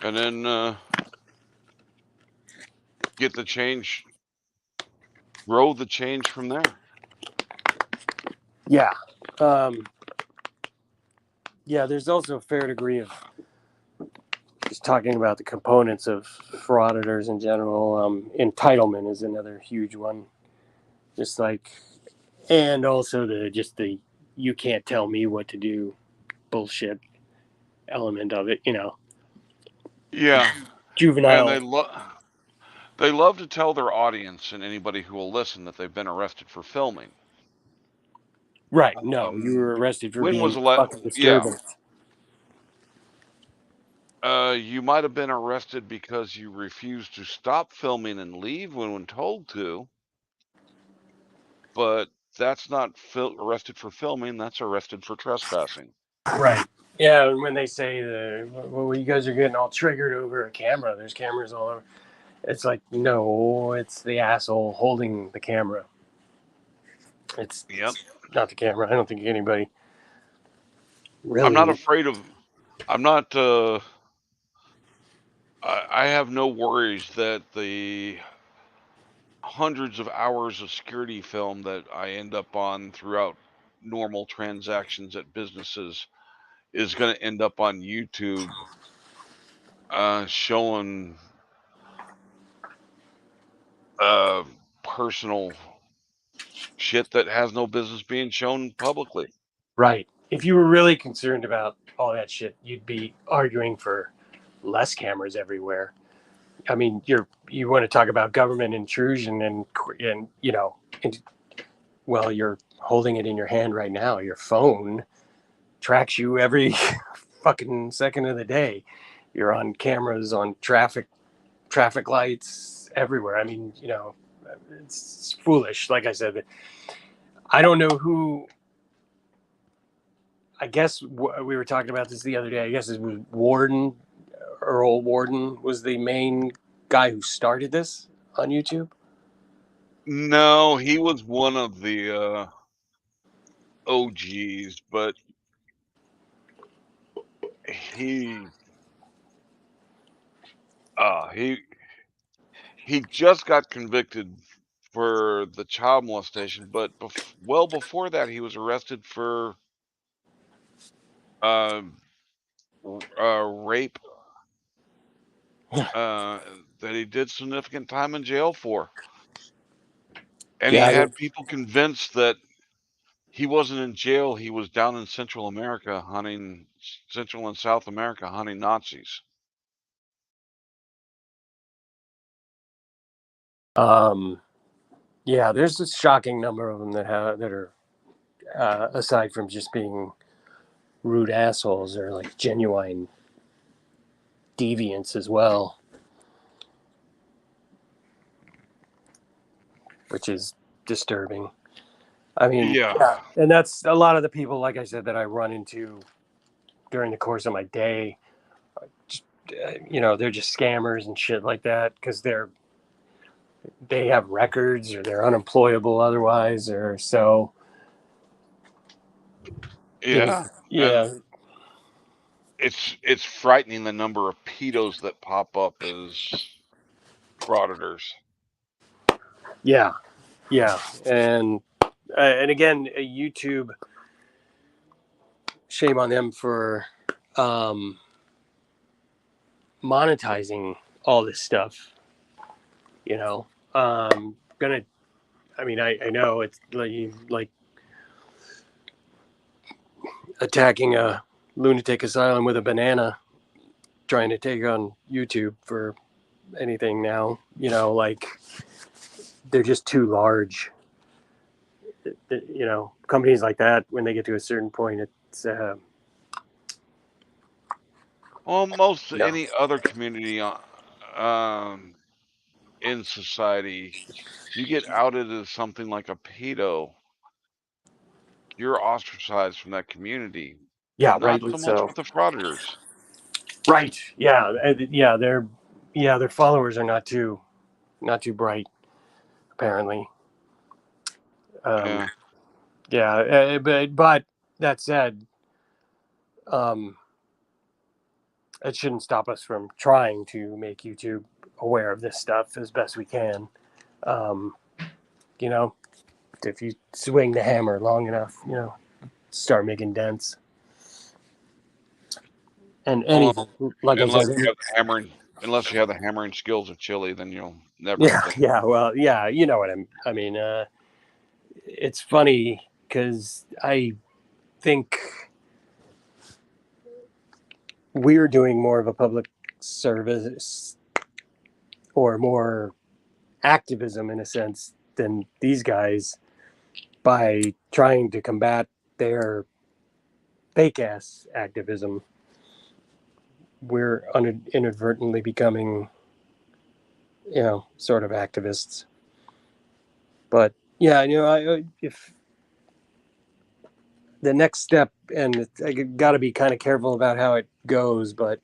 and then get the change, grow the change from there. Yeah. Yeah, there's also a fair degree of just talking about the components of frauditors in general. Entitlement is another huge one. Just like, and also the you can't tell me what to do bullshit element of it, you know. Yeah, and Juvenile. they love to tell their audience and anybody who will listen that they've been arrested for filming. Right. No, you were arrested for When was being the fucking yeah? disturbing. You might have been arrested because you refused to stop filming and leave when told to, but that's not arrested for filming. That's arrested for trespassing. Right. Yeah, and when they say well, you guys are getting all triggered over a camera. There's cameras all over. It's like, no, it's the asshole holding the camera. It's Yep. not the camera. I don't think anybody really. I'm not afraid of. I'm not. I have no worries that the hundreds of hours of security film that I end up on throughout normal transactions at businesses is going to end up on YouTube, showing personal shit that has no business being shown publicly. Right. If you were really concerned about all that shit, you'd be arguing for less cameras everywhere. I mean, you want to talk about government intrusion and you know, well, you're holding it in your hand right now. Your phone tracks you every fucking second of the day. You're on cameras, on traffic lights everywhere. I mean, you know, it's foolish. Like I said, I don't know who. I guess we were talking about this the other day. I guess it was Earl Warden was the main guy who started this on YouTube. No, he was one of the OGs, but he he he just got convicted for the child molestation, but well before that, he was arrested for um rape uh, that he did significant time in jail for, and he Yeah, had people convinced that he wasn't in jail. He was down in Central America hunting, Central and South America hunting Nazis. yeah. There's a shocking number of them that are aside from just being rude assholes, are like genuine deviants as well, which is disturbing. I mean, Yeah. yeah, and that's a lot of the people, like I said, that I run into during the course of my day. They're just scammers and shit like that because they have records or they're unemployable otherwise, or so. Yeah, and Yeah, it's frightening the number of pedos that pop up as frauditors. yeah, yeah, and again, YouTube. Shame on them for monetizing all this stuff. You know, gonna. I mean, I know it's like attacking a lunatic asylum with a banana, trying to take on YouTube for anything now. Like they're just too large. Companies like that, when they get to a certain point, it's Almost no. any other community in society, you get outed as something like a pedo, you're ostracized from that community, but Yeah, not rightly so much so. with the frauditors. Right. Yeah. Yeah. Their followers are not too bright, apparently. Yeah. Yeah. But that said, um, it shouldn't stop us from trying to make YouTube aware of this stuff as best we can. Um, you know, if you swing the hammer long enough, start making dents. And Well, anything, like I unless said, you have the unless you have the hammering skills of Chile, then you'll never yeah, get the. yeah, well, yeah, you know what I mean. It's funny because I think we're doing more of a public service or more activism in a sense than these guys by trying to combat their fake ass activism. We're inadvertently becoming, sort of activists. But yeah, if the next step, and I got to be kind of careful about how it goes, but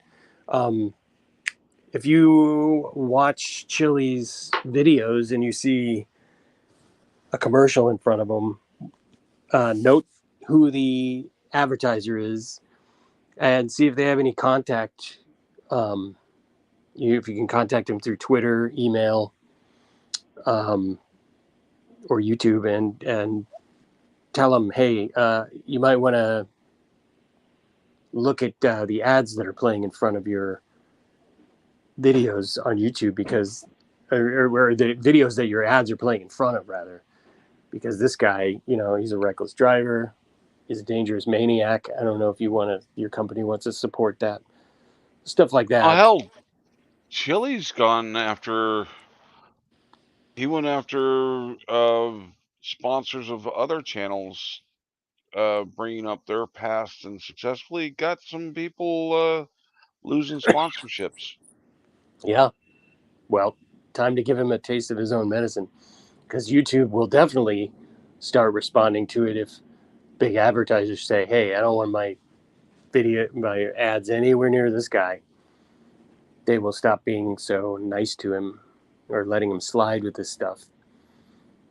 um, if you watch Chili's videos and you see a commercial in front of them, note who the advertiser is and see if they have any contact. If you can contact them through Twitter, email, um, or YouTube, and tell them, hey, you might want to look at the ads that are playing in front of your videos on YouTube because, or the videos that your ads are playing in front of, rather, because this guy, he's a reckless driver. He's a dangerous maniac. I don't know if your company wants to support that. Stuff like Oh that. hell, Chile's gone after. He went after sponsors of other channels, bringing up their past, and successfully got some people losing sponsorships. Yeah. Well, time to give him a taste of his own medicine because YouTube will definitely start responding to it if big advertisers say, hey, I don't want my ads anywhere near this guy. They will stop being so nice to him or letting him slide with this stuff.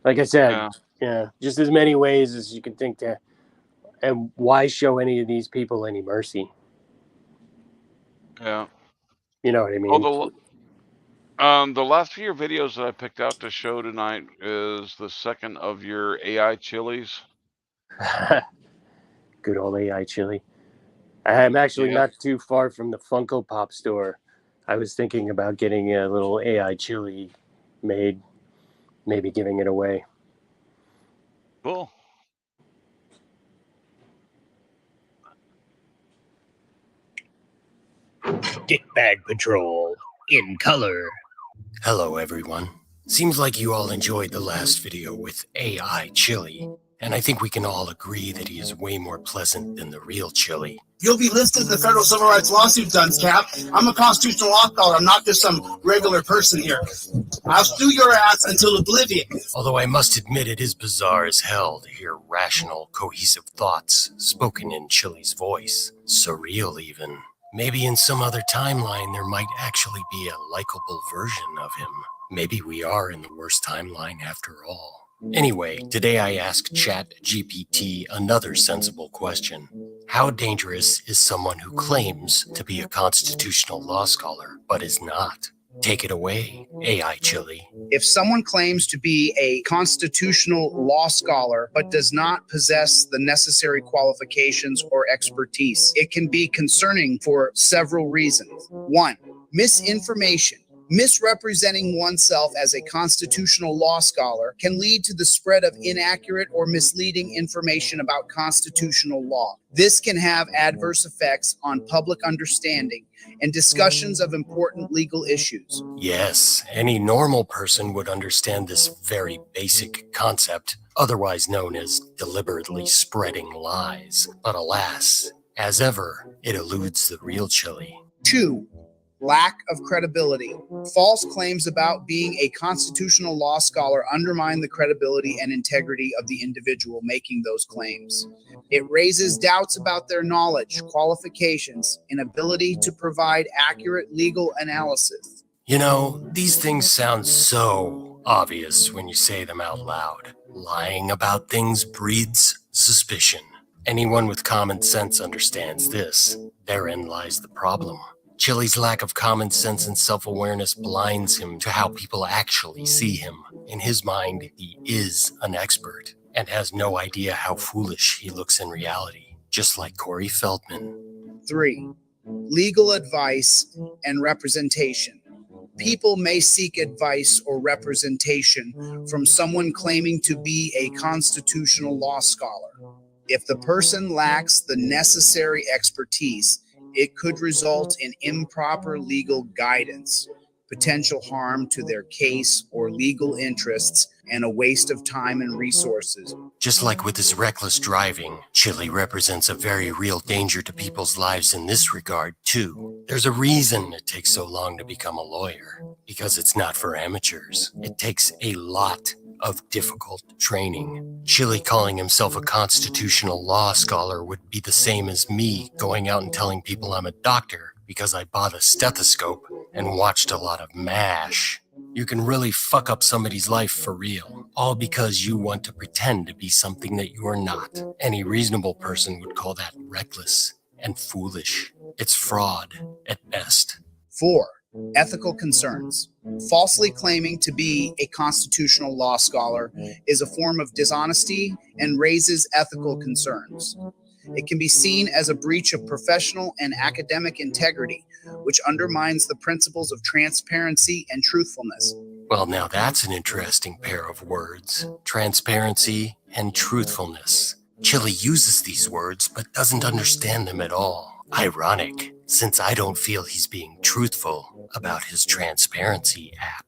Like I said, Yeah. yeah, just as many ways as you can think to. And why show any of these people any mercy? Yeah. You know what I mean? Although, the last few videos that I picked out to show tonight is the second of your AI chilies. Good old AI chili. I'm actually Yeah. not too far from the Funko Pop store. I was thinking about getting a little AI chili made, maybe giving it away. Cool. Dickbag Patrol in color. Hello, everyone. Seems like you all enjoyed the last video with AI Chili, and I think we can all agree that he is way more pleasant than the real Chili. You'll be listed in the federal civil rights lawsuit, Duns Cap. I'm a constitutional law scholar. I'm not just some regular person here. I'll sue your ass until oblivion. Although I must admit it is bizarre as hell to hear rational, cohesive thoughts spoken in Chili's voice. Surreal, even. Maybe in some other timeline there might actually be a likable version of him. Maybe we are in the worst timeline after all. Anyway, today I asked ChatGPT another sensible question. How dangerous is someone who claims to be a constitutional law scholar, but is not? Take it away, AI Chili. If someone claims to be a constitutional law scholar but does not possess the necessary qualifications or expertise, it can be concerning for several reasons. One, misinformation. Misrepresenting oneself as a constitutional law scholar can lead to the spread of inaccurate or misleading information about constitutional law. This can have adverse effects on public understanding and discussions of important legal issues. Yes, any normal person would understand this very basic concept, otherwise known as deliberately spreading lies. But alas, as ever, it eludes the real Chili. 2, lack of credibility. False claims about being a constitutional law scholar undermine the credibility and integrity of the individual making those claims. It raises doubts about their knowledge, qualifications, and ability to provide accurate legal analysis. You know, these things sound so obvious when you say them out loud. Lying about things breeds suspicion. Anyone with common sense understands this. Therein lies the problem. Chili's lack of common sense and self-awareness blinds him to how people actually see him. In his mind, he is an expert and has no idea how foolish he looks in reality, just like Corey Feldman. 3, legal advice and representation. People may seek advice or representation from someone claiming to be a constitutional law scholar. If the person lacks the necessary expertise, it could result in improper legal guidance, potential harm to their case or legal interests, and a waste of time and resources. Just like with his reckless driving, Chili represents a very real danger to people's lives in this regard, too. There's a reason it takes so long to become a lawyer, because it's not for amateurs. It takes a lot of difficult training. Chili calling himself a constitutional law scholar would be the same as me going out and telling people I'm a doctor because I bought a stethoscope and watched a lot of MASH. You can really fuck up somebody's life for real, all because you want to pretend to be something that you are not. Any reasonable person would call that reckless and foolish. It's fraud at best. 4, ethical concerns. Falsely claiming to be a constitutional law scholar is a form of dishonesty and raises ethical concerns. It can be seen as a breach of professional and academic integrity, which undermines the principles of transparency and truthfulness. Well, now that's an interesting pair of words. Transparency and truthfulness. Chili uses these words, but doesn't understand them at all. Ironic, since I don't feel he's being truthful about his transparency app.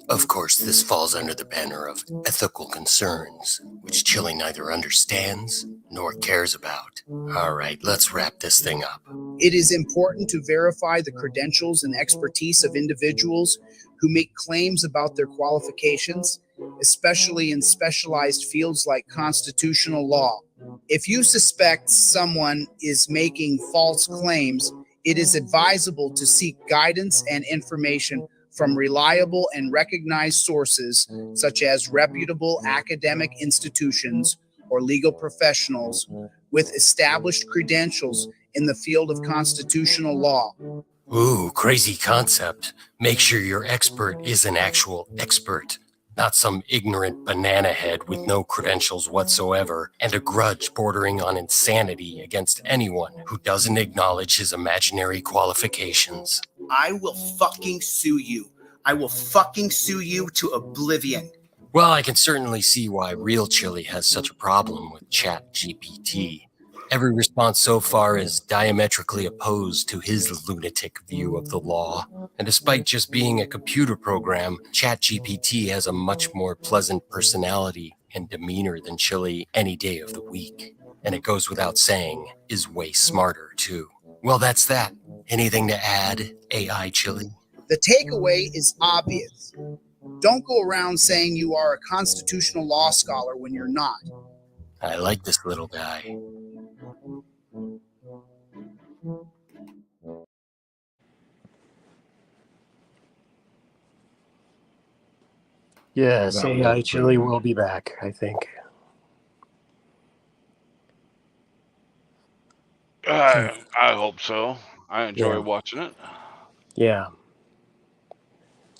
Of course, this falls under the banner of ethical concerns, which Chili neither understands nor cares about. All right, let's wrap this thing up. It is important to verify the credentials and expertise of individuals who make claims about their qualifications, especially in specialized fields like constitutional law. If you suspect someone is making false claims, it is advisable to seek guidance and information from reliable and recognized sources such as reputable academic institutions or legal professionals with established credentials in the field of constitutional law. Ooh, crazy concept. Make sure your expert is an actual expert, not some ignorant banana head with no credentials whatsoever and a grudge bordering on insanity against anyone who doesn't acknowledge his imaginary qualifications. I will fucking sue you. I will fucking sue you to oblivion. Well, I can certainly see why Real Chili has such a problem with ChatGPT. Every response so far is diametrically opposed to his lunatic view of the law. And despite just being a computer program, ChatGPT has a much more pleasant personality and demeanor than Chili any day of the week. And it goes without saying, is way smarter too. Well, that's that. Anything to add, AI Chili? The takeaway is obvious. Don't go around saying you are a constitutional law scholar when you're not. I like this little guy. Yes, That AI was Chili brilliant. will be back, I think. I hope so. I enjoy Yeah. watching it. Yeah.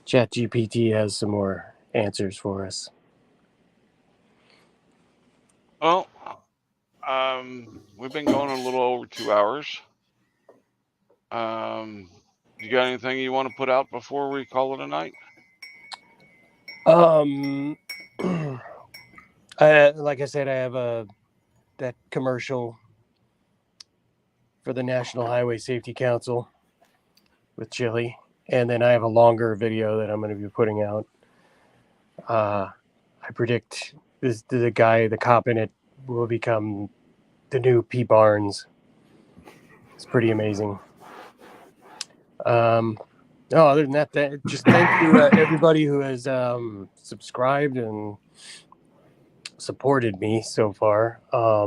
ChatGPT has some more answers for us. Well, we've been going a little over 2 hours. You got anything you want to put out before we call it a night? Like I said, I have that commercial for the National Highway Safety Council with Chili, and then I have a longer video that I'm going to be putting out. I predict the cop in it will become the new P. Barnes. It's pretty amazing. No, other than that, just thank you everybody who has subscribed and supported me so far. I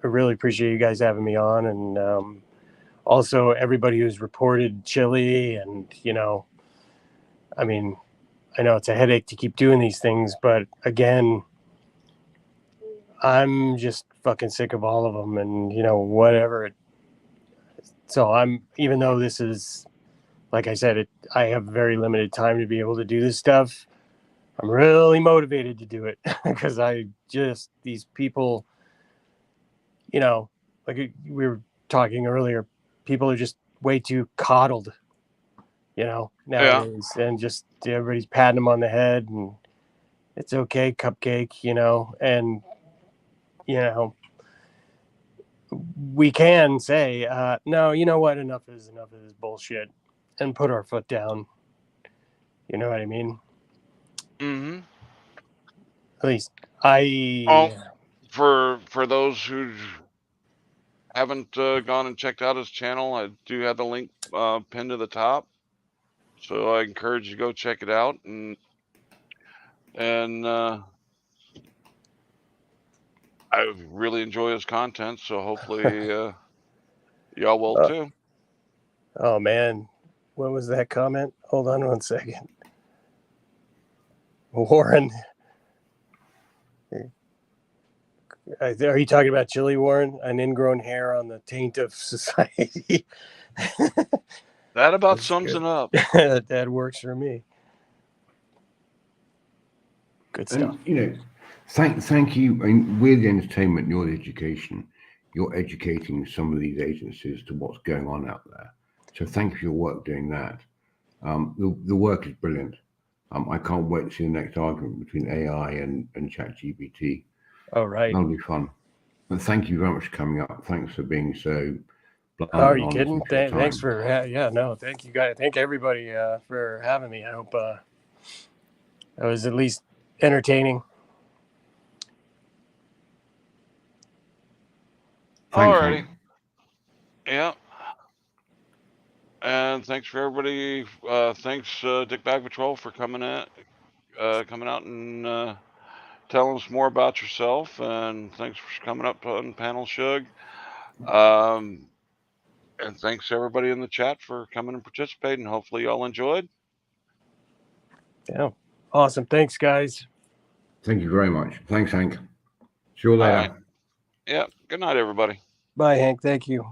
really appreciate you guys having me on, and also everybody who's reported Chili. And I mean, I know it's a headache to keep doing these things, but again, I'm just fucking sick of all of them, and whatever. So even though this is, like I said, I have very limited time to be able to do this stuff. I'm really motivated to do it because these people, like we were talking earlier, people are just way too coddled, nowadays. Yeah. And just everybody's patting them on the head and it's okay, cupcake, and, we can say, no, you know what? Enough is enough of this bullshit and put our foot down. You know what I mean? Mm-hmm. At least for those who haven't gone and checked out his channel, I do have the link pinned to the top, so I encourage you to go check it out. And I really enjoy his content, so hopefully y'all will too. Oh man, what was that comment? Hold on 1 second. Warren, are you talking about Chili, Warren? An ingrown hair on the taint of society. That about sums it up. That works for me. Good stuff. And, thank you. I mean, we're the entertainment, you're the education. You're educating some of these agencies to what's going on out there. So thank you for your work doing that. The work is brilliant. I can't wait to see the next argument between AI and ChatGPT. Oh, right. That'll be fun. But thank you very much for coming up. Thanks for being so blunt. Oh, are you kidding? Thanks for thank you guys. Thank everybody for having me. I hope that was at least entertaining. Alrighty. Yeah. And thanks for everybody. Thanks Dickbag Patrol for coming out and telling us more about yourself. And thanks for coming up on Panel Shug. And thanks everybody in the chat for coming and participating. Hopefully y'all enjoyed. Yeah. Awesome. Thanks, guys. Thank you very much. Thanks, Hank. See you later. All right. Yeah. Good night, everybody. Bye, Hank. Thank you.